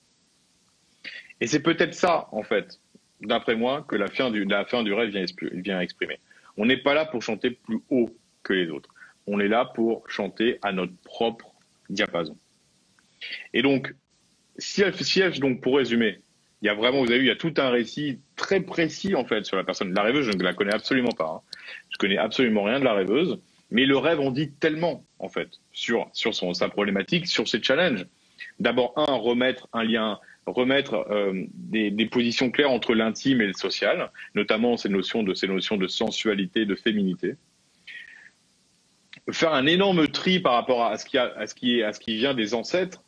Et c'est peut-être ça, en fait, d'après moi, que la fin du rêve vient exprimer. On n'est pas là pour chanter plus haut que les autres. On est là pour chanter à notre propre diapason. Et donc, donc pour résumer, il y a vraiment, vous avez vu, il y a tout un récit très précis en fait sur la personne. La rêveuse, je ne la connais absolument pas. Hein. Je connais absolument rien de la rêveuse, mais le rêve en dit tellement en fait sur sa problématique, sur ses challenges. D'abord, remettre un lien, des positions claires entre l'intime et le social, notamment ces notions de sensualité, de féminité. Faire un énorme tri par rapport à ce qui vient des ancêtres.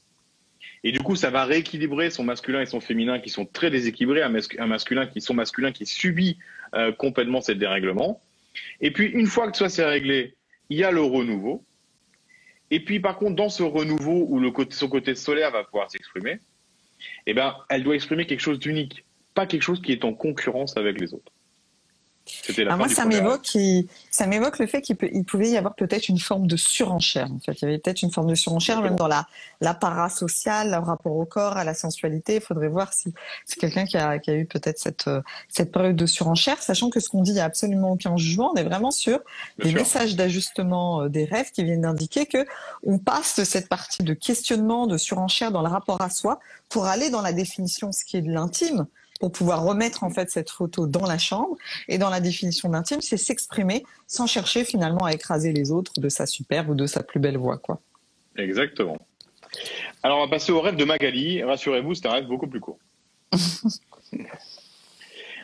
Et du coup, ça va rééquilibrer son masculin et son féminin qui sont très déséquilibrés, un masculin qui subit complètement ces dérèglements. Et puis, une fois que ça c'est réglé, il y a le renouveau. Et puis, par contre, dans ce renouveau où son côté solaire va pouvoir s'exprimer, elle doit exprimer quelque chose d'unique, pas quelque chose qui est en concurrence avec les autres. C'était la fin moi, du premier rêve. ça m'évoque le fait il pouvait y avoir peut-être une forme de surenchère. En fait, il y avait peut-être une forme de surenchère même dans la parasociale, le rapport au corps, à la sensualité. Il faudrait voir si c'est quelqu'un qui a eu peut-être cette période de surenchère, sachant que ce qu'on dit, il n'y a absolument aucun jugement. On est vraiment sur des messages d'ajustement des rêves qui viennent d'indiquer que on passe de cette partie de questionnement, de surenchère dans le rapport à soi pour aller dans la définition, ce qui est de l'intime, pour pouvoir remettre en fait cette photo dans la chambre. Et dans la définition d'intime, c'est s'exprimer sans chercher finalement à écraser les autres de sa superbe ou de sa plus belle voix, quoi. Exactement. Alors, on va passer au rêve de Magali. Rassurez-vous, c'est un rêve beaucoup plus court.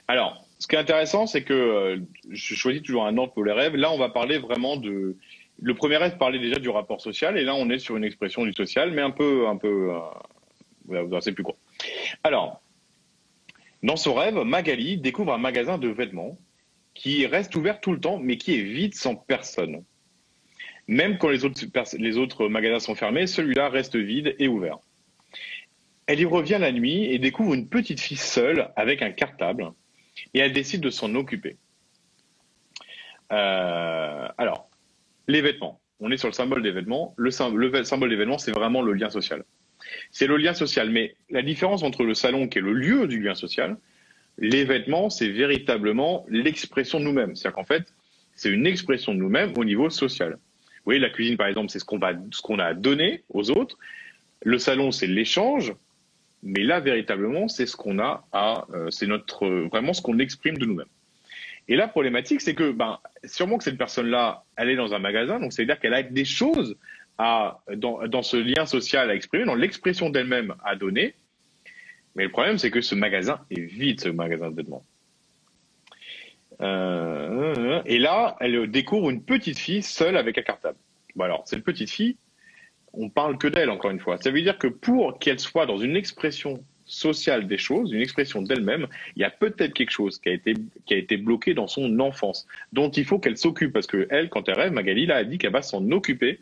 Alors, ce qui est intéressant, c'est que je choisis toujours un ordre pour les rêves. Là, on va parler vraiment de... Le premier rêve parlait déjà du rapport social, et là, on est sur une expression du social, mais un peu, c'est plus court. Alors, dans son rêve, Magali découvre un magasin de vêtements qui reste ouvert tout le temps, mais qui est vide sans personne. Même quand les autres magasins sont fermés, celui-là reste vide et ouvert. Elle y revient la nuit et découvre une petite fille seule avec un cartable, et elle décide de s'en occuper. Alors, les vêtements. On est sur le symbole des vêtements. Le symbole des vêtements, c'est vraiment le lien social. C'est le lien social, mais la différence entre le salon, qui est le lieu du lien social, les vêtements, c'est véritablement l'expression de nous-mêmes. C'est-à-dire qu'en fait, c'est une expression de nous-mêmes au niveau social. Vous voyez, la cuisine, par exemple, c'est ce qu'on a à donner aux autres. Le salon, c'est l'échange. Mais là, véritablement, c'est ce qu'on a c'est vraiment ce qu'on exprime de nous-mêmes. Et la problématique, c'est que, sûrement que cette personne-là, elle est dans un magasin, donc ça veut dire qu'elle a des choses dans ce lien social à exprimer, dans l'expression d'elle-même à donner. Mais le problème, c'est que ce magasin est vide, ce magasin de vêtements. Et là, elle découvre une petite fille seule avec un cartable. Bon, alors, cette petite fille, on parle que d'elle, encore une fois. Ça veut dire que pour qu'elle soit dans une expression sociale des choses, une expression d'elle-même, il y a peut-être quelque chose qui a été bloqué dans son enfance, dont il faut qu'elle s'occupe. Parce que elle, quand elle rêve, Magali, là, a dit qu'elle va s'en occuper,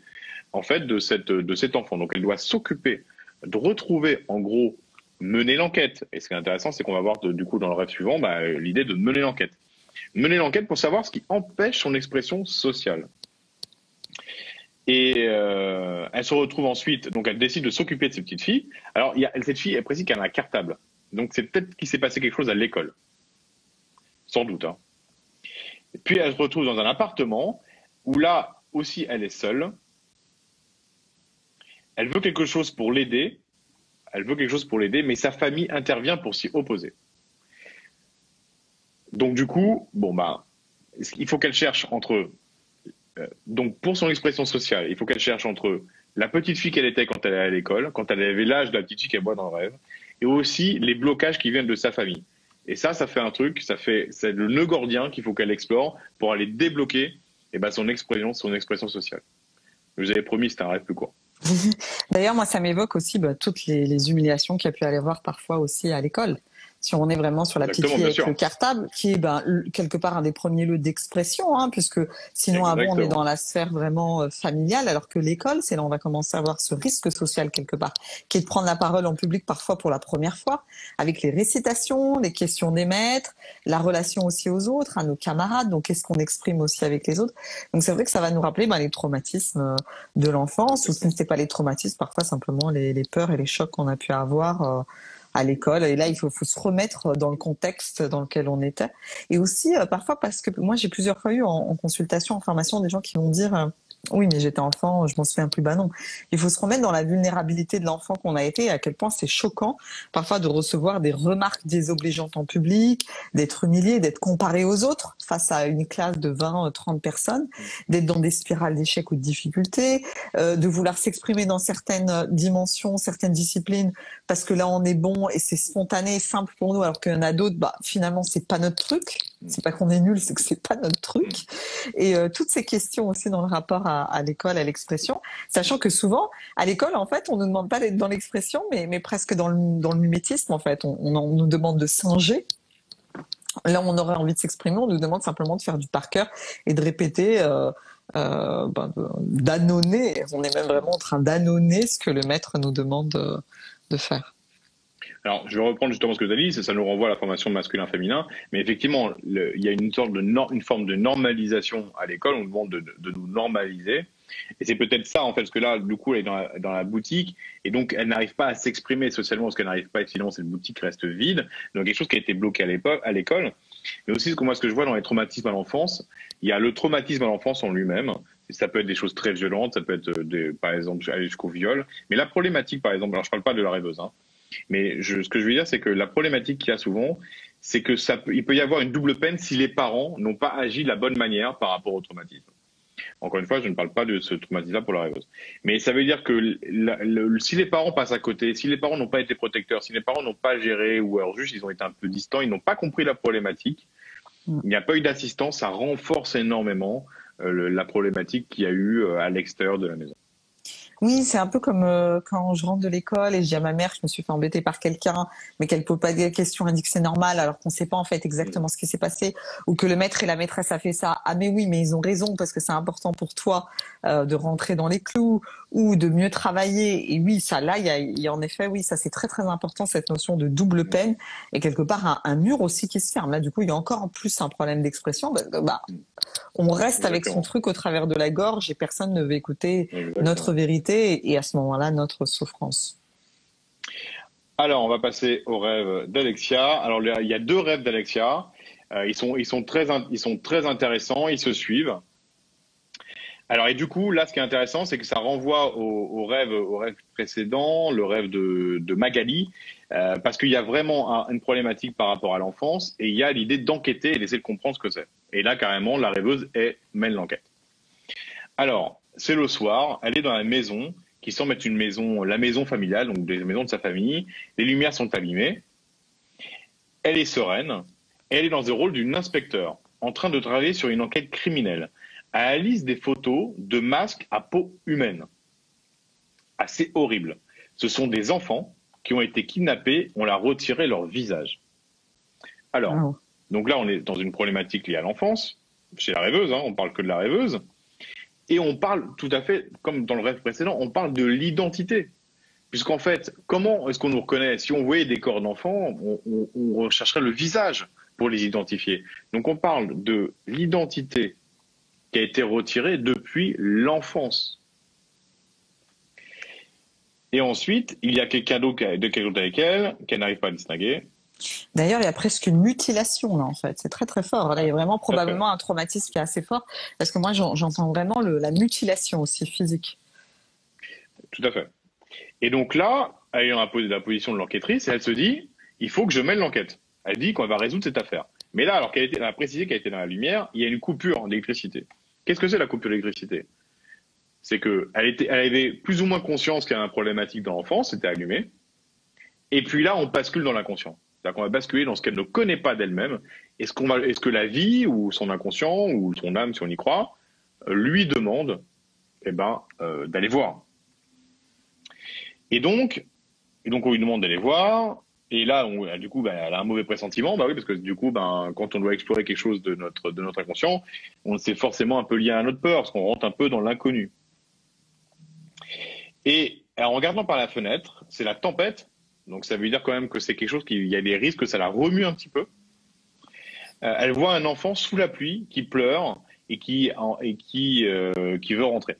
en fait, de cet enfant. Donc, elle doit s'occuper de retrouver, en gros, mener l'enquête. Et ce qui est intéressant, c'est qu'on va voir, du coup, dans le rêve suivant, l'idée de mener l'enquête. Mener l'enquête pour savoir ce qui empêche son expression sociale. Et elle se retrouve ensuite, donc elle décide de s'occuper de cette petite fille. Alors, cette fille, elle précise qu'elle a un cartable. Donc, c'est peut-être qu'il s'est passé quelque chose à l'école. Sans doute. Hein. Et puis, elle se retrouve dans un appartement où là aussi, elle est seule. Elle veut quelque chose pour l'aider. Mais sa famille intervient pour s'y opposer. Donc, du coup, il faut qu'elle cherche entre... donc, pour son expression sociale, il faut qu'elle cherche entre la petite fille qu'elle était quand elle allait à l'école, quand elle avait l'âge de la petite fille qu'elle voit dans le rêve, et aussi les blocages qui viennent de sa famille. Et ça fait un truc, c'est le nœud gordien qu'il faut qu'elle explore pour aller débloquer son expression sociale. Je vous avais promis, c'était un rêve plus court. D'ailleurs, moi, ça m'évoque aussi toutes les humiliations qu'il y a pu aller voir parfois aussi à l'école. Si on est vraiment sur la petite fille avec le cartable, qui est quelque part un des premiers lieux d'expression, hein, puisque sinon avant on est dans la sphère vraiment familiale, alors que l'école, c'est là où on va commencer à avoir ce risque social quelque part, qui est de prendre la parole en public parfois pour la première fois, avec les récitations, les questions des maîtres, la relation aussi aux autres, à nos camarades, donc qu'est-ce qu'on exprime aussi avec les autres. Donc c'est vrai que ça va nous rappeler les traumatismes de l'enfance, ou si ce n'est pas les traumatismes, parfois simplement les peurs et les chocs qu'on a pu avoir à l'école. Et là, il faut se remettre dans le contexte dans lequel on était. Et aussi, parfois, parce que moi, j'ai plusieurs fois eu en consultation, en formation, des gens qui vont dire oui, mais j'étais enfant, je m'en souviens plus. Non. Il faut se remettre dans la vulnérabilité de l'enfant qu'on a été, et à quel point c'est choquant, parfois, de recevoir des remarques désobligeantes en public, d'être humilié, d'être comparé aux autres face à une classe de 20, 30 personnes, d'être dans des spirales d'échecs ou de difficultés, de vouloir s'exprimer dans certaines dimensions, certaines disciplines, parce que là, on est bon et c'est spontané, simple pour nous, alors qu'il y en a d'autres, finalement, c'est pas notre truc. C'est pas qu'on est nul, c'est que c'est pas notre truc. Et toutes ces questions aussi dans le rapport à l'école, à l'expression, sachant que souvent, à l'école, en fait, on ne nous demande pas d'être dans l'expression, mais presque dans le mimétisme, en fait. On nous demande de singer. Là, on aurait envie de s'exprimer, on nous demande simplement de faire du par cœur et de répéter, d'annonner. On est même vraiment en train d'annonner ce que le maître nous demande de faire. Alors, je vais reprendre justement ce que tu as dit, ça nous renvoie à la formation masculin-féminin, mais effectivement, il y a une sorte de une forme de normalisation à l'école, on nous demande de nous normaliser, et c'est peut-être ça, en fait, parce que là, du coup, elle est dans la boutique, et donc elle n'arrive pas à s'exprimer socialement, parce qu'elle n'arrive pas, finalement, cette boutique reste vide, donc quelque chose qui a été bloqué à l'école, mais aussi, ce que je vois dans les traumatismes à l'enfance, il y a le traumatisme à l'enfance en lui-même, ça peut être des choses très violentes, ça peut être, par exemple, aller jusqu'au viol, mais la problématique, par exemple, alors je parle pas de la rêveuse, hein, mais ce que je veux dire, c'est que la problématique qu'il y a souvent, c'est que il peut y avoir une double peine si les parents n'ont pas agi de la bonne manière par rapport au traumatisme. Encore une fois, je ne parle pas de ce traumatisme-là pour la rêveuse. Mais ça veut dire que si les parents passent à côté, si les parents n'ont pas été protecteurs, si les parents n'ont pas géré, ou alors juste ils ont été un peu distants, ils n'ont pas compris la problématique, il n'y a pas eu d'assistance, ça renforce énormément la problématique qu'il y a eu à l'extérieur de la maison. Oui, c'est un peu comme quand je rentre de l'école et je dis à ma mère que je me suis fait embêter par quelqu'un, mais qu'elle pose pas des questions, elle dit que c'est normal, alors qu'on sait pas en fait exactement ce qui s'est passé, ou que le maître et la maîtresse a fait ça. Ah mais oui, mais ils ont raison parce que c'est important pour toi de rentrer dans les clous ou de mieux travailler. Et oui, ça là, il y a en effet, oui, ça c'est très très important cette notion de double peine et quelque part un mur aussi qui se ferme. Là, du coup, il y a encore en plus un problème d'expression. On reste avec son truc au travers de la gorge et personne ne veut écouter notre vérité et à ce moment-là, notre souffrance. Alors, on va passer au rêve d'Alexia. Alors, il y a 2 rêves d'Alexia. Ils sont très intéressants, ils se suivent. Alors, et du coup, là, ce qui est intéressant, c'est que ça renvoie au rêve précédent, le rêve de Magali, parce qu'il y a vraiment une problématique par rapport à l'enfance, et il y a l'idée d'enquêter et d'essayer de comprendre ce que c'est. Et là, carrément, la rêveuse mène l'enquête. Alors, c'est le soir, elle est dans la maison, qui semble être la maison familiale, donc des maisons de sa famille. Les lumières sont allumées. Elle est sereine. Et elle est dans le rôle d'une inspecteur, en train de travailler sur une enquête criminelle. Elle analyse des photos de masques à peau humaine. Assez horrible. Ce sont des enfants qui ont été kidnappés, on leur a retiré leur visage. Alors, donc là, on est dans une problématique liée à l'enfance, chez la rêveuse, hein, on parle que de la rêveuse. Et on parle tout à fait, comme dans le rêve précédent, on parle de l'identité. Puisqu'en fait, comment est-ce qu'on nous reconnaît? Si on voyait des corps d'enfants, on rechercherait le visage pour les identifier. Donc on parle de l'identité qui a été retirée depuis l'enfance. Et ensuite, il y a quelqu'un d'autre avec elle, qu'elle n'arrive pas à distinguer. D'ailleurs, il y a presque une mutilation là en fait. C'est très très fort. Là, il y a vraiment probablement un traumatisme qui est assez fort parce que moi j'entends vraiment la mutilation aussi physique. Tout à fait. Et donc là, ayant imposé la position de l'enquêtrice, elle se dit, il faut que je mène l'enquête. Elle dit qu'on va résoudre cette affaire. Mais là, alors qu'elle a précisé qu'elle était dans la lumière, il y a une coupure d'électricité. Qu'est-ce que c'est la coupure d'électricité? C'est qu'elle avait plus ou moins conscience qu'il y a une problématique dans l'enfance, c'était allumé. Et puis là, on bascule dans l'inconscient. C'est-à-dire qu'on va basculer dans ce qu'elle ne connaît pas d'elle-même. Est-ce que la vie, ou son inconscient, ou son âme, si on y croit, lui demande d'aller voir. Et donc, on lui demande d'aller voir. Et là, du coup, elle a un mauvais pressentiment. Bah oui, parce que du coup, quand on doit explorer quelque chose de notre inconscient, c'est forcément un peu lié à notre peur, parce qu'on rentre un peu dans l'inconnu. Et en regardant par la fenêtre, c'est la tempête. Donc ça veut dire quand même que c'est quelque chose il y a des risques que ça la remue un petit peu. Elle voit un enfant sous la pluie qui pleure et qui veut rentrer.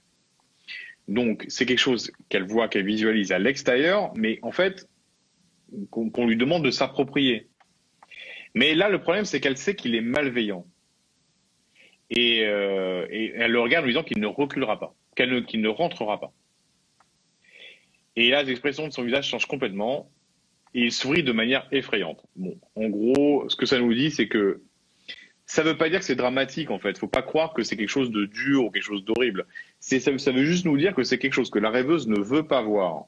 Donc c'est quelque chose qu'elle voit, qu'elle visualise à l'extérieur, mais en fait qu'on lui demande de s'approprier. Mais là le problème c'est qu'elle sait qu'il est malveillant et elle le regarde en lui disant qu'il ne reculera pas, qu'il ne rentrera pas. Et là, l'expression de son visage change complètement et il sourit de manière effrayante. Bon, en gros, ce que ça nous dit, c'est que ça ne veut pas dire que c'est dramatique, en fait. Il ne faut pas croire que c'est quelque chose de dur ou quelque chose d'horrible. Ça veut juste nous dire que c'est quelque chose que la rêveuse ne veut pas voir.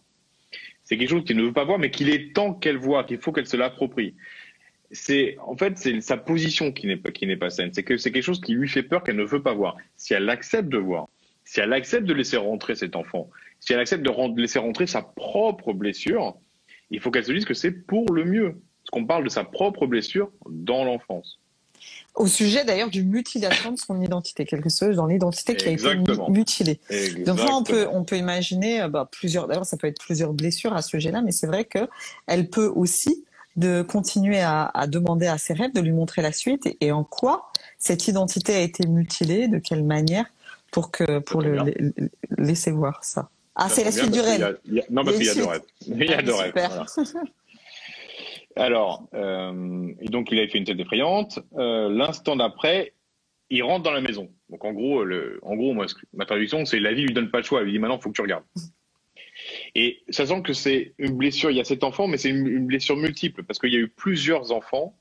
C'est quelque chose qu'elle ne veut pas voir, mais qu'il est temps qu'elle voit, qu'il faut qu'elle se l'approprie. En fait, c'est sa position qui n'est pas saine. C'est que c'est quelque chose qui lui fait peur, qu'elle ne veut pas voir. Si elle accepte de voir, si elle accepte de laisser rentrer cet enfant, si elle accepte de laisser rentrer sa propre blessure, il faut qu'elle se dise que c'est pour le mieux. Parce qu'on parle de sa propre blessure dans l'enfance. Au sujet d'ailleurs d'une mutilation de son identité, quelque chose dans l'identité qui a été mutilée. Donc là, on peut imaginer plusieurs. D'ailleurs, ça peut être plusieurs blessures à ce sujet-là, mais c'est vrai que elle peut aussi de continuer à demander à ses rêves de lui montrer la suite et en quoi cette identité a été mutilée, de quelle manière, pour le laisser voir ça. Ah, c'est la suite du rêve. Non, parce qu'il y a 2 rêves. Il y a 2 rêves. Voilà. Alors, et donc il avait fait une tête effrayante. L'instant d'après, il rentre dans la maison. Donc en gros, moi, ma traduction, c'est la vie lui donne pas le choix. Elle lui dit maintenant, il faut que tu regardes. Et sachant que c'est une blessure, il y a 7 enfants, mais c'est une blessure multiple parce qu'il y a eu plusieurs enfants.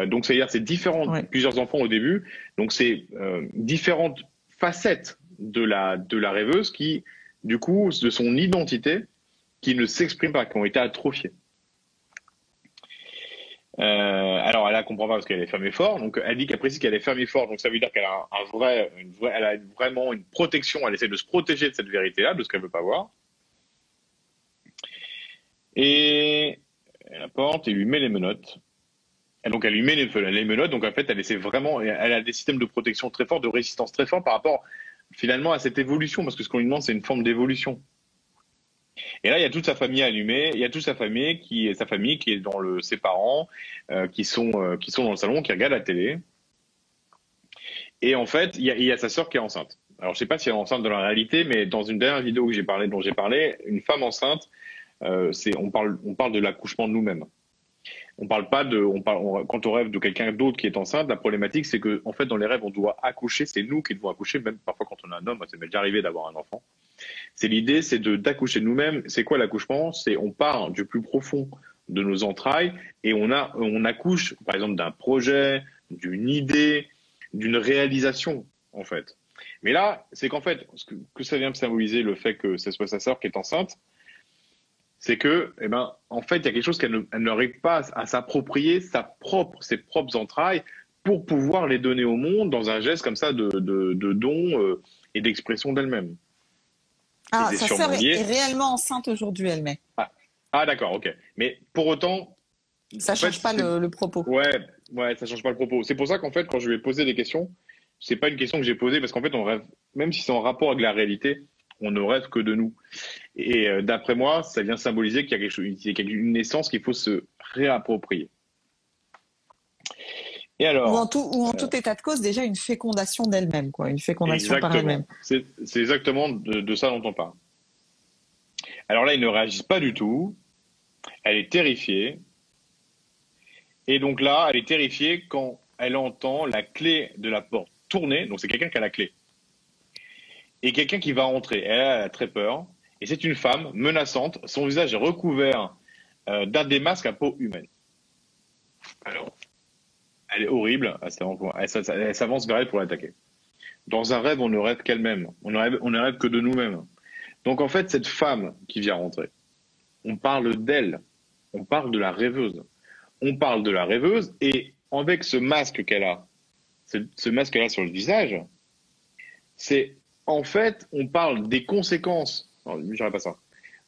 Donc c'est-à-dire c'est différent, plusieurs enfants au début. Donc c'est différentes facettes de la rêveuse qui, du coup, de son identité, qui ne s'exprime pas, qui ont été atrophiées. Alors elle comprend pas parce qu'elle est fermée fort, donc elle dit qu'elle précise qu'elle est fermée fort, donc ça veut dire qu'elle a elle a vraiment une protection, elle essaie de se protéger de cette vérité-là, de ce qu'elle veut pas voir. Et elle apporte et lui met les menottes. Et donc elle lui met les menottes, donc en fait elle a des systèmes de protection très forts, de résistance très forts par rapport finalement à cette évolution, parce que ce qu'on lui demande c'est une forme d'évolution. Et là, il y a toute sa famille allumée, il y a toute sa famille qui est dans ses parents, qui sont dans le salon, qui regardent la télé. Et en fait, il y a sa sœur qui est enceinte. Alors, je sais pas si elle est enceinte dans la réalité, mais dans une dernière vidéo dont j'ai parlé, une femme enceinte, on parle de l'accouchement de nous-mêmes. Quand on rêve de quelqu'un d'autre qui est enceinte, la problématique, c'est que, en fait, dans les rêves, on doit accoucher, c'est nous qui devons accoucher, même parfois quand on a un homme, ça m'est déjà arrivé d'avoir un enfant. L'idée, c'est d'accoucher de nous-mêmes. C'est quoi l'accouchement? On part du plus profond de nos entrailles et on accouche, par exemple, d'un projet, d'une idée, d'une réalisation, en fait. Mais là, c'est qu'en fait, que ça vient me symboliser le fait que ce soit sa sœur qui est enceinte, c'est que, en fait, il y a quelque chose qu'elle n'arrive pas à s'approprier ses propres entrailles pour pouvoir les donner au monde dans un geste comme ça de don et d'expression d'elle-même. Ah, sa sœur est réellement enceinte aujourd'hui, elle met. Ah d'accord, ok. Mais pour autant... Ça ne change pas le propos. Ouais, ça ne change pas le propos. C'est pour ça qu'en fait, quand je lui ai posé des questions, c'est pas une question que j'ai posée, parce qu'en fait, on rêve, même si c'est en rapport avec la réalité, on ne rêve que de nous. Et d'après moi, ça vient symboliser qu'il y a une naissance qu'il faut se réapproprier. Et alors, ou en tout état de cause, déjà une fécondation d'elle-même, quoi, une fécondation par elle-même. C'est exactement de ça dont on parle. Alors là, il ne réagit pas du tout. Elle est terrifiée. Et donc là, elle est terrifiée quand elle entend la clé de la porte tourner. Donc c'est quelqu'un qui a la clé. Et quelqu'un qui va entrer. Elle a très peur. Et c'est une femme menaçante. Son visage est recouvert d'un des masques à peau humaine. Alors, elle est horrible. Elle s'avance vers elle pour l'attaquer. Dans un rêve, on ne rêve qu'elle-même. On ne rêve que de nous-mêmes. Donc en fait, cette femme qui vient rentrer, on parle d'elle. On parle de la rêveuse. On parle de la rêveuse et avec ce masque qu'elle a, ce masque qu'elle a sur le visage, c'est en fait, on parle des conséquences. Non, je dirais pas ça.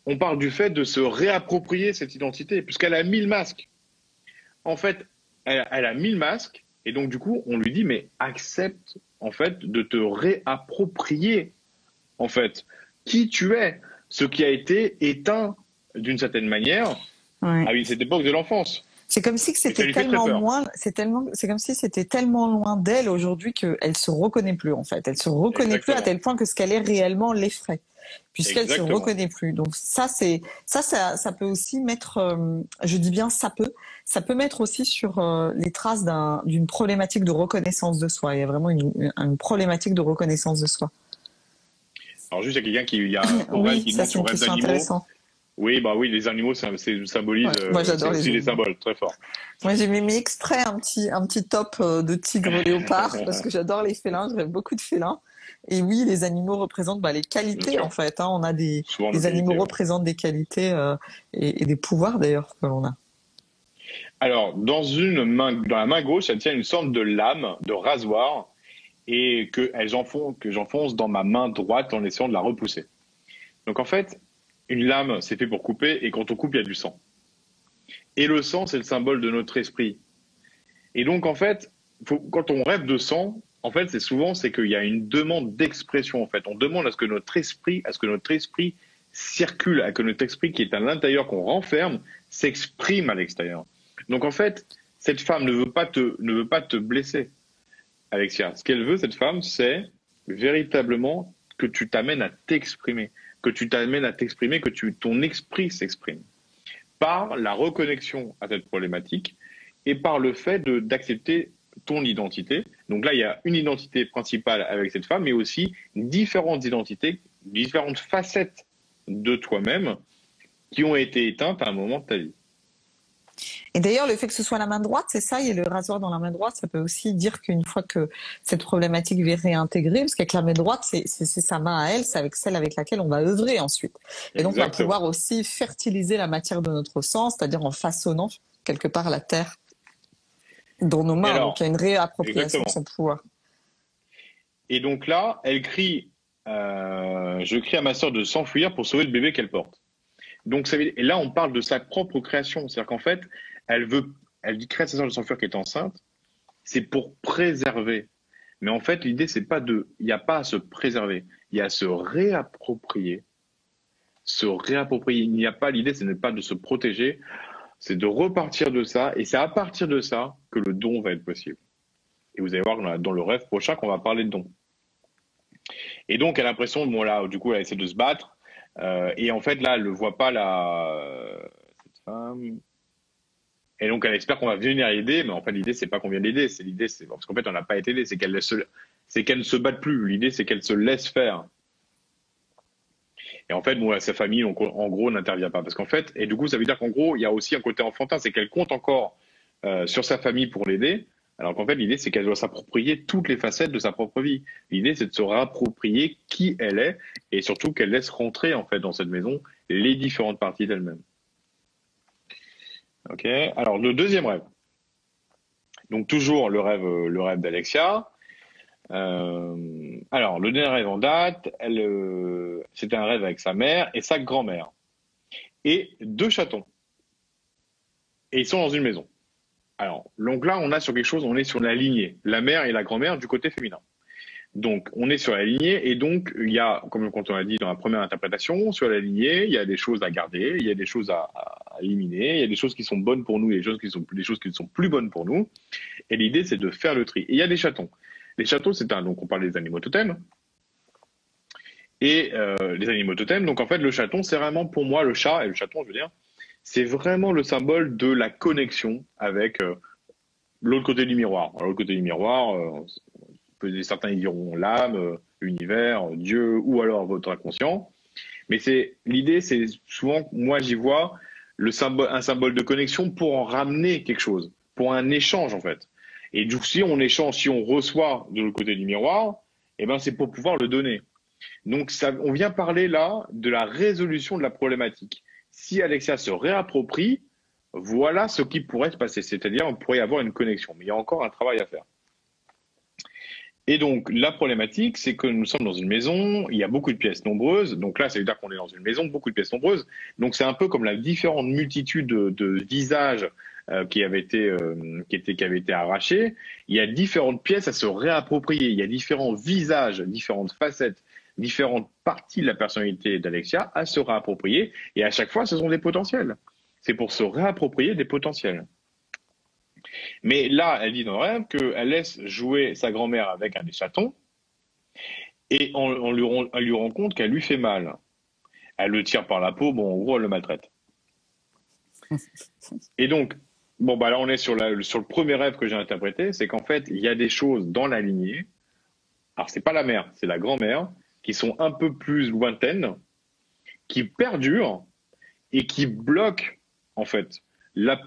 On parle du fait de se réapproprier cette identité, puisqu'elle a mis le masque. En fait, elle a mis le masque et donc du coup, on lui dit mais accepte en fait de te réapproprier en fait qui tu es, ce qui a été éteint d'une certaine manière à cette époque de l'enfance. C'est comme si c'était tellement loin, c'est comme si c'était tellement loin d'elle aujourd'hui qu'elle se reconnaît plus en fait. Elle se reconnaît plus à tel point que ce qu'elle est réellement l'effraie, puisqu'elle se reconnaît plus. Donc ça peut aussi mettre, je dis bien ça peut mettre aussi sur les traces d'une problématique de reconnaissance de soi. Il y a vraiment une problématique de reconnaissance de soi. Alors juste il y a quelqu'un qui montre son rêve d'animaux. Oui, les animaux, ça symbolise moi, j'adore les symboles, très fort. Moi, j'ai mis exprès un petit top de tigre léopard parce que j'adore les félins, je rêve beaucoup de félins. Et oui, les animaux représentent les qualités, en fait. Hein. On a les animaux représentent des qualités et des pouvoirs, d'ailleurs, que l'on a. Alors, dans la main gauche, elle tient une sorte de lame, de rasoir, et que j'enfonce dans ma main droite en essayant de la repousser. Donc, en fait, une lame, c'est fait pour couper, et quand on coupe, il y a du sang. Et le sang, c'est le symbole de notre esprit. Et donc, en fait, quand on rêve de sang, en fait, c'est qu'il y a une demande d'expression. En fait, on demande à ce que notre esprit circule, à que notre esprit qui est à l'intérieur, qu'on renferme, s'exprime à l'extérieur. Donc en fait, cette femme ne veut pas te blesser, Alexia. Ce qu'elle veut, cette femme, c'est véritablement que tu t'amènes à t'exprimer, que ton esprit s'exprime par la reconnexion à cette problématique et par le fait d'accepter ton identité. Donc là, il y a une identité principale avec cette femme, mais aussi différentes identités, différentes facettes de toi-même qui ont été éteintes à un moment de ta vie. Et d'ailleurs, le fait que ce soit la main droite, c'est ça, il y a le rasoir dans la main droite, ça peut aussi dire qu'une fois que cette problématique est réintégrée, parce qu'avec la main droite, c'est sa main à elle, c'est avec celle avec laquelle on va œuvrer ensuite. Et donc, on va pouvoir aussi fertiliser la matière de notre sang, c'est-à-dire en façonnant quelque part la terre dans nos mains. Alors, donc, il y a une réappropriation de son pouvoir. Et donc là, elle crie, je crie à ma sœur de s'enfuir pour sauver le bébé qu'elle porte. Donc, et là, on parle de sa propre création. C'est-à-dire qu'en fait, elle dit créer à sa sœur de s'enfuir qui est enceinte, c'est pour préserver. Mais en fait, l'idée, c'est pas il n'y a pas à se préserver, il y a à se réapproprier. Il n'y a pas, l'idée, ce n'est pas de se protéger, c'est de repartir de ça. Et c'est à partir de ça que le don va être possible. Et vous allez voir dans le rêve prochain qu'on va parler de don. Et donc, elle a l'impression, bon là, du coup, elle essaie de se battre. Et en fait, là, elle ne voit pas cette femme. Et donc, elle espère qu'on va venir l'aider, mais en fait, l'idée, c'est pas qu'on vienne l'aider. C'est parce qu'en fait, on n'a pas été aidé. C'est qu'elle ne se batte plus. L'idée, c'est qu'elle se laisse faire. Et en fait, bon, sa famille, en gros, n'intervient pas. Parce qu'en fait, et du coup, ça veut dire qu'en gros, il y a aussi un côté enfantin. C'est qu'elle compte encore sur sa famille pour l'aider. Alors qu'en fait, l'idée, c'est qu'elle doit s'approprier toutes les facettes de sa propre vie. L'idée, c'est de se réapproprier qui elle est et surtout qu'elle laisse rentrer, en fait, dans cette maison les différentes parties d'elle-même. Ok. Alors, le deuxième rêve. Donc, toujours le rêve d'Alexia. Alors, le dernier rêve en date, c'était un rêve avec sa mère et sa grand-mère. Et 2 chatons. Et ils sont dans une maison. Alors, donc là, on est sur la lignée, la mère et la grand-mère du côté féminin. Donc, on est sur la lignée et donc, il y a, comme quand on a dit dans la première interprétation, sur la lignée, il y a des choses à garder, il y a des choses à éliminer, il y a des choses qui sont bonnes pour nous et des choses qui ne sont plus bonnes pour nous. Et l'idée, c'est de faire le tri. Et il y a des chatons. Les chatons, donc on parle des animaux totems. Et les animaux totems, donc en fait, le chaton, c'est vraiment pour moi, le chat et le chaton, je veux dire, c'est vraiment le symbole de la connexion avec l'autre côté du miroir. Alors, l'autre côté du miroir, certains y diront l'âme, l'univers, Dieu, ou alors votre inconscient. Mais l'idée, c'est souvent, moi j'y vois un symbole de connexion pour en ramener quelque chose, pour un échange en fait. Et du coup, si on échange, si on reçoit de l'autre côté du miroir, eh ben c'est pour pouvoir le donner. Donc on vient parler là de la résolution de la problématique. Si Alexia se réapproprie, voilà ce qui pourrait se passer. C'est-à-dire, on pourrait y avoir une connexion. Mais il y a encore un travail à faire. Et donc, la problématique, c'est que nous sommes dans une maison, il y a beaucoup de pièces nombreuses. Donc là, ça veut dire qu'on est dans une maison, beaucoup de pièces nombreuses. Donc, c'est un peu comme la différente multitude de visages qui avaient été arrachés. Il y a différentes pièces à se réapproprier. Il y a différents visages, différentes facettes, différentes parties de la personnalité d'Alexia à se réapproprier. Et à chaque fois, ce sont des potentiels. C'est pour se réapproprier des potentiels. Mais là, elle dit dans le rêve qu'elle laisse jouer sa grand-mère avec un des chatons et elle lui rend compte qu'elle lui fait mal. Elle le tire par la peau, bon, en gros, elle le maltraite. Et donc, bon, bah là, on est sur le premier rêve que j'ai interprété, c'est qu'en fait, il y a des choses dans la lignée, alors c'est pas la mère, c'est la grand-mère, qui sont un peu plus lointaines, qui perdurent et qui bloquent, en fait,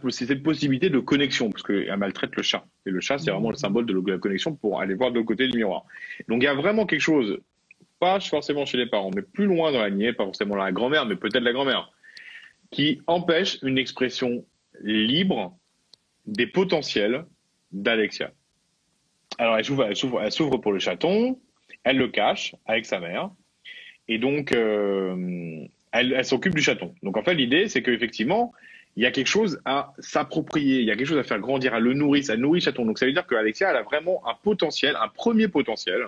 c'est cette possibilité de connexion, parce qu'elle maltraite le chat. Et le chat, c'est vraiment le symbole de la connexion pour aller voir de l'autre côté du miroir. Donc il y a vraiment quelque chose, pas forcément chez les parents, mais plus loin dans la lignée, pas forcément la grand-mère, mais peut-être la grand-mère, qui empêche une expression libre des potentiels d'Alexia. Alors elle s'ouvre pour le chaton, elle le cache avec sa mère, et donc elle s'occupe du chaton. Donc en fait l'idée c'est qu'effectivement il y a quelque chose à s'approprier, il y a quelque chose à faire grandir, à le nourrir, ça nourrit chaton. Donc ça veut dire qu'Alexia, elle a vraiment un potentiel, un premier potentiel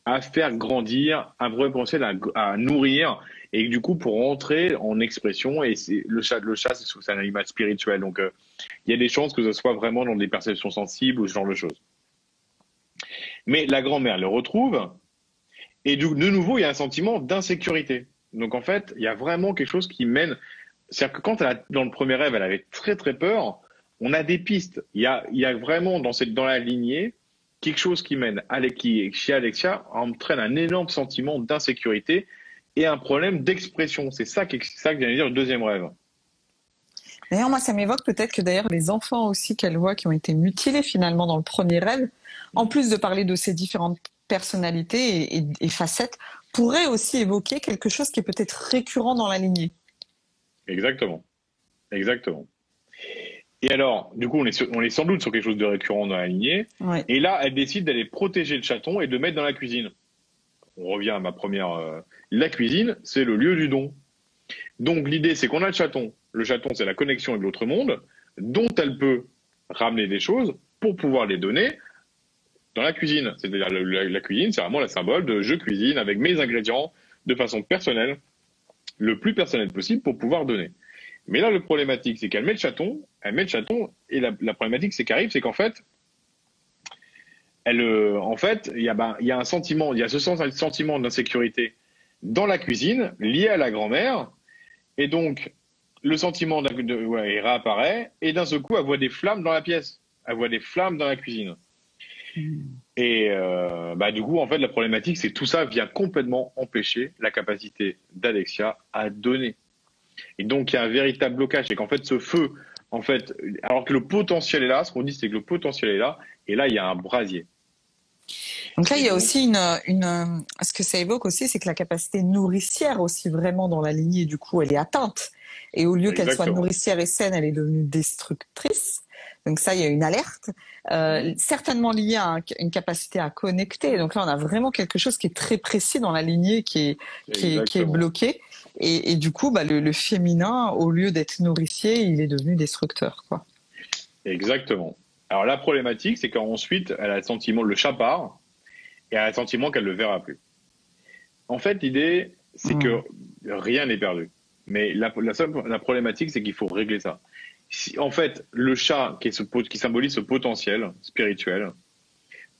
à faire grandir, un vrai potentiel à nourrir, et du coup pour rentrer en expression. Et le chat, c'est un animal spirituel, donc il y a des chances que ce soit vraiment dans des perceptions sensibles ou ce genre de choses. Mais la grand-mère le retrouve, et de nouveau il y a un sentiment d'insécurité. Donc en fait, il y a vraiment quelque chose qui mène. C'est-à-dire que quand dans le premier rêve, elle avait très très peur, on a des pistes. Il y a vraiment dans la lignée quelque chose qui mène, qui chez Alexia entraîne un énorme sentiment d'insécurité et un problème d'expression. C'est ça que vient dire le deuxième rêve. D'ailleurs, moi, ça m'évoque peut-être que d'ailleurs les enfants aussi qu'elle voit qui ont été mutilés finalement dans le premier rêve, en plus de parler de ces différentes personnalités et facettes, pourraient aussi évoquer quelque chose qui est peut-être récurrent dans la lignée. Exactement. Exactement. Et alors, du coup, on est sans doute sur quelque chose de récurrent dans la lignée. Ouais. Et là, elle décide d'aller protéger le chaton et de le mettre dans la cuisine. On revient à ma première... la cuisine, c'est le lieu du don. Donc, l'idée, c'est qu'on a le chaton. Le chaton, c'est la connexion avec l'autre monde, dont elle peut ramener des choses pour pouvoir les donner dans la cuisine. C'est-à-dire, la cuisine, c'est vraiment le symbole de je cuisine avec mes ingrédients de façon personnelle, le plus personnel possible pour pouvoir donner. Mais là, le problématique, c'est qu'elle met le chaton, et la problématique, c'est qu'arrive, c'est qu'en fait, il y a un sentiment, il y a ce sentiment d'insécurité dans la cuisine lié à la grand-mère, et donc le sentiment il réapparaît, et d'un seul coup, elle voit des flammes dans la pièce, elle voit des flammes dans la cuisine. Et du coup, en fait, la problématique, c'est que tout ça vient complètement empêcher la capacité d'Alexia à donner. Et donc, il y a un véritable blocage. C'est qu'en fait, ce feu, en fait, alors que le potentiel est là, ce qu'on dit, c'est que le potentiel est là, et là, il y a un brasier. Donc là, il y a aussi ce que ça évoque aussi, c'est que la capacité nourricière aussi vraiment dans la lignée, du coup, elle est atteinte. Et au lieu qu'elle soit nourricière et saine, elle est devenue destructrice. Donc ça, il y a une alerte, certainement liée à une capacité à connecter. Donc là, on a vraiment quelque chose qui est très précis dans la lignée, qui est bloqué. Et du coup, le féminin, au lieu d'être nourricier, il est devenu destructeur, quoi. Exactement. Alors la problématique, c'est qu'ensuite, elle a le sentiment, le chat part, et elle a le sentiment qu'elle ne le verra plus. En fait, l'idée, c'est que rien n'est perdu. Mais la problématique, c'est qu'il faut régler ça. En fait, le chat qui symbolise ce potentiel spirituel,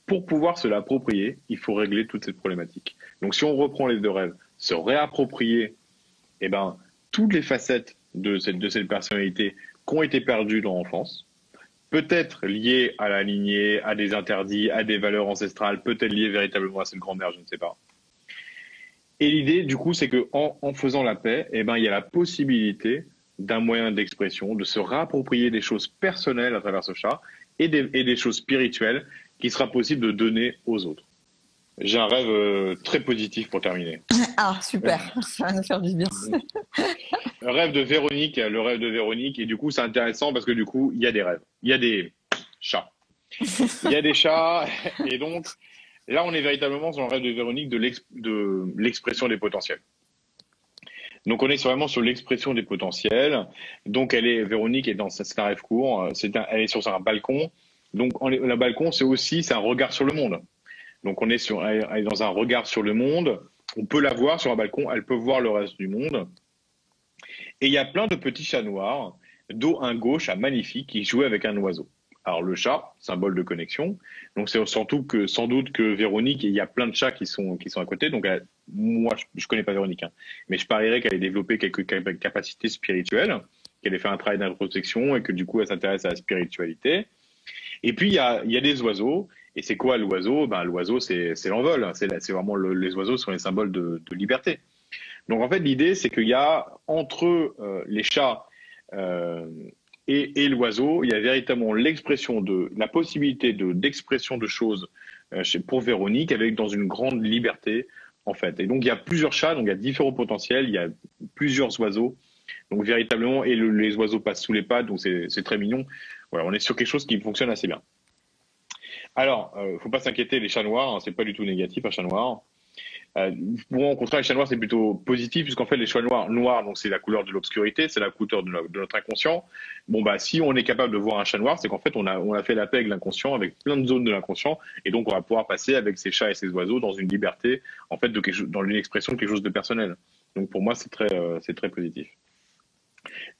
pour pouvoir se l'approprier, il faut régler toute cette problématique. Donc si on reprend les deux rêves, se réapproprier toutes les facettes de cette personnalité qui ont été perdues dans l'enfance, peut-être liées à la lignée, à des interdits, à des valeurs ancestrales, peut-être liées véritablement à cette grand-mère, je ne sais pas. Et l'idée, du coup, c'est qu'en faisant la paix, il y a la possibilité d'un moyen d'expression, de se réapproprier des choses personnelles à travers ce chat et des choses spirituelles qui sera possible de donner aux autres. J'ai un rêve très positif pour terminer. Ah, super, ça va nous faire du bien. Le rêve de Véronique, et du coup, c'est intéressant parce que du coup, il y a des rêves. Il y a des chats. Il y a des chats, et donc, là, on est véritablement sur le rêve de Véronique de l'expression des potentiels. Donc, on est vraiment sur l'expression des potentiels. Donc, Véronique est c'est un rêve court, elle est sur un balcon. Donc, le balcon, c'est un regard sur le monde. Donc, elle est dans un regard sur le monde. On peut la voir sur un balcon, elle peut voir le reste du monde. Et il y a plein de petits chats noirs, dont un gauche, un magnifique, qui jouait avec un oiseau. Alors le chat, symbole de connexion. Donc c'est sans doute que Véronique, il y a plein de chats qui sont à côté. Donc moi, je connais pas Véronique, mais je parierais qu'elle ait développé quelques capacités spirituelles, qu'elle ait fait un travail d'introspection et que du coup elle s'intéresse à la spiritualité. Et puis il y a des oiseaux. Et c'est quoi l'oiseau ? L'oiseau, c'est l'envol. C'est vraiment les oiseaux sont les symboles de liberté. Donc en fait, l'idée, c'est qu'il y a entre les chats et l'oiseau, il y a véritablement la possibilité d'expression de choses pour Véronique, dans une grande liberté, en fait. Et donc il y a plusieurs chats, donc il y a différents potentiels, il y a plusieurs oiseaux. Donc véritablement, et les oiseaux passent sous les pattes, donc c'est très mignon. Voilà, on est sur quelque chose qui fonctionne assez bien. Alors, faut pas s'inquiéter, les chats noirs, c'est pas du tout négatif, un chat noir. Moi, au contraire, les chats noirs, c'est plutôt positif, puisqu'en fait, les chats noirs, donc c'est la couleur de l'obscurité, c'est la couleur de notre inconscient. Bon, bah, si on est capable de voir un chat noir, c'est qu'en fait, on a fait la paix avec l'inconscient, avec plein de zones de l'inconscient, et donc on va pouvoir passer avec ces chats et ces oiseaux dans une liberté, en fait, dans une expression de quelque chose de personnel. Donc pour moi, c'est très positif.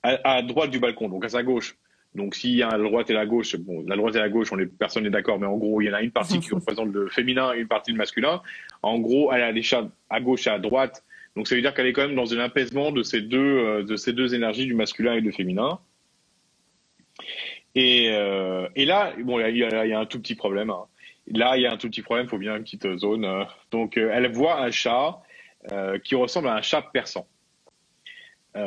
À droite du balcon, donc à sa gauche. Donc s'il y a la droite et la gauche, bon, la droite et la gauche, personne n'est d'accord, mais en gros, il y en a une partie qui représente le féminin et une partie le masculin. En gros, elle a les chats à gauche et à droite. Donc ça veut dire qu'elle est quand même dans un apaisement de ces deux énergies, du masculin et du féminin. Et là, bon, il y a un tout petit problème. Hein. Là, il y a un tout petit problème, il faut bien une petite zone. Donc elle voit un chat qui ressemble à un chat persan. Et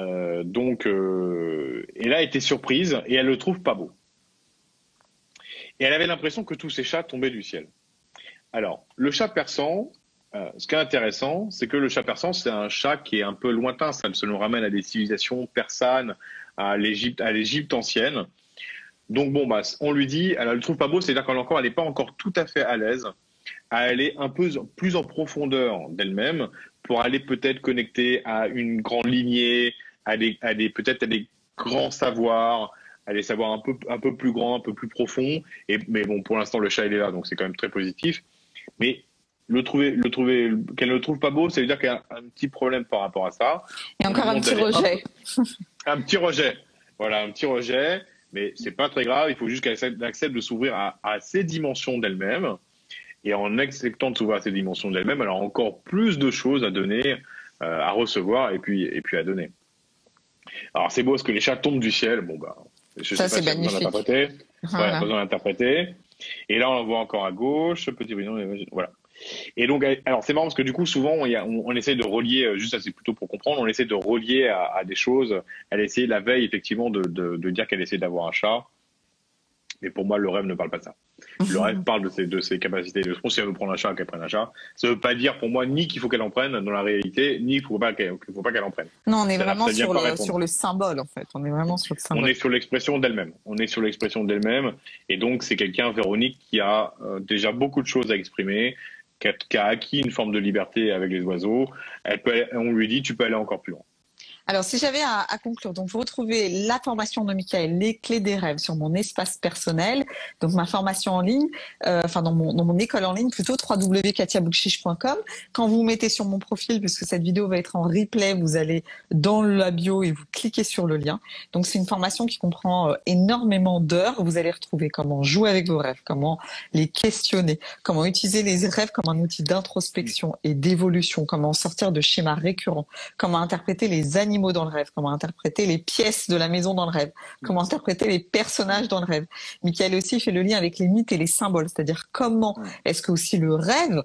là, elle était surprise et elle le trouve pas beau. Et elle avait l'impression que tous ces chats tombaient du ciel. Alors, le chat persan, ce qui est intéressant, c'est que le chat persan, c'est un chat qui est un peu lointain. Ça nous ramène à des civilisations persanes, à l'Égypte ancienne. Donc bon, bah, on lui dit, elle le trouve pas beau, c'est-à-dire qu'elle n'est pas encore tout à fait à l'aise à aller un peu plus en profondeur d'elle-même pour aller peut-être connecter à une grande lignée, peut-être à des grands savoirs, à des savoirs un peu plus grands, un peu plus profonds. Mais bon, pour l'instant, le chat, il est là, donc c'est quand même très positif. Mais qu'elle ne le trouve pas beau, ça veut dire qu'il y a un petit problème par rapport à ça. Et encore un petit rejet. Un petit rejet. Voilà, un petit rejet. Mais c'est pas très grave, il faut juste qu'elle accepte de s'ouvrir à ces dimensions d'elle-même. Et en acceptant de s'ouvrir à ces dimensions d'elle-même, elle a encore plus de choses à donner, à recevoir et puis à donner. Alors c'est beau parce que les chats tombent du ciel. Bon bah, ça c'est magnifique. Pas besoin d'interpréter. Et là on voit encore à gauche, petit brillant, voilà. Et donc, alors c'est marrant parce que du coup souvent on essaie de relier, juste ça c'est plutôt pour comprendre, on essaie de relier à des choses. Elle essaie la veille effectivement de dire qu'elle essaie d'avoir un chat. Mais pour moi, le rêve ne parle pas de ça. Le rêve parle de ses capacités. De si elle veut prendre un chat, qu'elle prenne un chat. Ça ne veut pas dire pour moi ni qu'il faut qu'elle en prenne dans la réalité, ni qu'il ne faut pas qu'elle en prenne. Non, on est vraiment sur le symbole, en fait. On est vraiment sur le symbole. On est sur l'expression d'elle-même. Et donc, c'est quelqu'un, Véronique, qui a déjà beaucoup de choses à exprimer, qui a acquis une forme de liberté avec les oiseaux. On lui dit, tu peux aller encore plus loin. Alors, si j'avais à conclure, donc vous retrouvez la formation de Michael, les clés des rêves sur mon espace personnel, donc ma formation en ligne, dans mon école en ligne, plutôt www.katiabouchiche.com. Quand vous mettez sur mon profil, puisque cette vidéo va être en replay, vous allez dans la bio et vous cliquez sur le lien. Donc, c'est une formation qui comprend énormément d'heures. Vous allez retrouver comment jouer avec vos rêves, comment les questionner, comment utiliser les rêves comme un outil d'introspection et d'évolution, comment sortir de schémas récurrents, comment interpréter les animaux dans le rêve, comment interpréter les pièces de la maison dans le rêve, comment interpréter les personnages dans le rêve. Michael aussi fait le lien avec les mythes et les symboles, c'est-à-dire comment est-ce que aussi le rêve,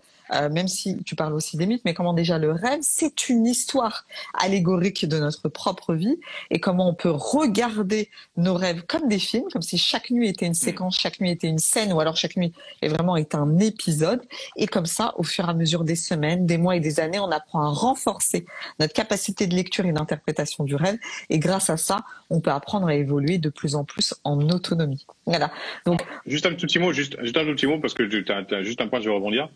même si tu parles aussi des mythes, mais comment déjà le rêve, c'est une histoire allégorique de notre propre vie et comment on peut regarder nos rêves comme des films, comme si chaque nuit était une séquence, chaque nuit était une scène ou alors chaque nuit est un épisode. Et comme ça, au fur et à mesure des semaines, des mois et des années, on apprend à renforcer notre capacité de lecture et d'interprétation du rêve. Et grâce à ça, on peut apprendre à évoluer de plus en plus en autonomie. Voilà. Donc, juste un tout petit mot, parce que tu as juste un point, je vais rebondir.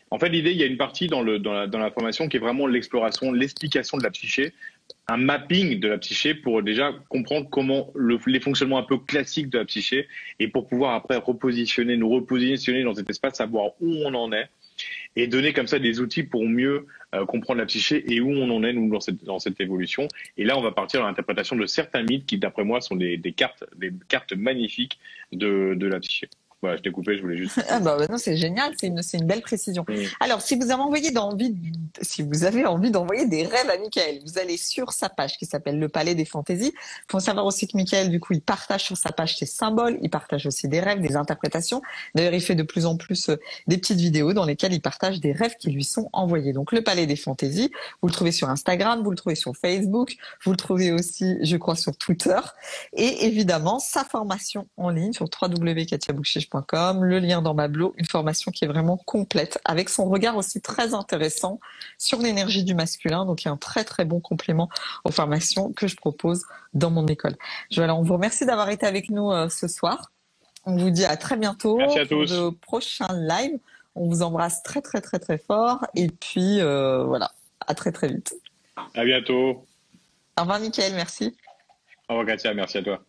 En fait, l'idée, il y a une partie dans la formation qui est vraiment l'exploration, l'explication de la psyché, un mapping de la psyché pour déjà comprendre comment les fonctionnements un peu classiques de la psyché et pour pouvoir après nous repositionner dans cet espace, savoir où on en est et donner comme ça des outils pour mieux comprendre la psyché et où on en est nous dans cette évolution. Et là, on va partir dans l'interprétation de certains mythes qui, d'après moi, sont des cartes magnifiques de la psyché. Voilà, je t'ai coupé, je voulais juste. Ah non, c'est génial, c'est une belle précision. Oui. Alors, si vous avez envie d'envoyer des rêves à Michael, vous allez sur sa page qui s'appelle Le Palais des Fantaisies. Il faut savoir aussi que Michael, du coup, il partage sur sa page ses symboles, il partage aussi des rêves, des interprétations. D'ailleurs, il fait de plus en plus des petites vidéos dans lesquelles il partage des rêves qui lui sont envoyés. Donc, Le Palais des Fantaisies, vous le trouvez sur Instagram, vous le trouvez sur Facebook, vous le trouvez aussi, je crois, sur Twitter. Et évidemment, sa formation en ligne sur www.katiabouchiche.com, le lien dans ma bio, une formation qui est vraiment complète, avec son regard aussi très intéressant sur l'énergie du masculin. Donc, il y a un très, très bon complément aux formations que je propose dans mon école. Voilà, on vous remercie d'avoir été avec nous ce soir. On vous dit à très bientôt. Merci à tous. Pour de prochains lives. On vous embrasse très, très, très, très fort. Et puis, voilà, à très, très vite. À bientôt. Au revoir, Mickaël, merci. Au revoir, Katia, merci à toi.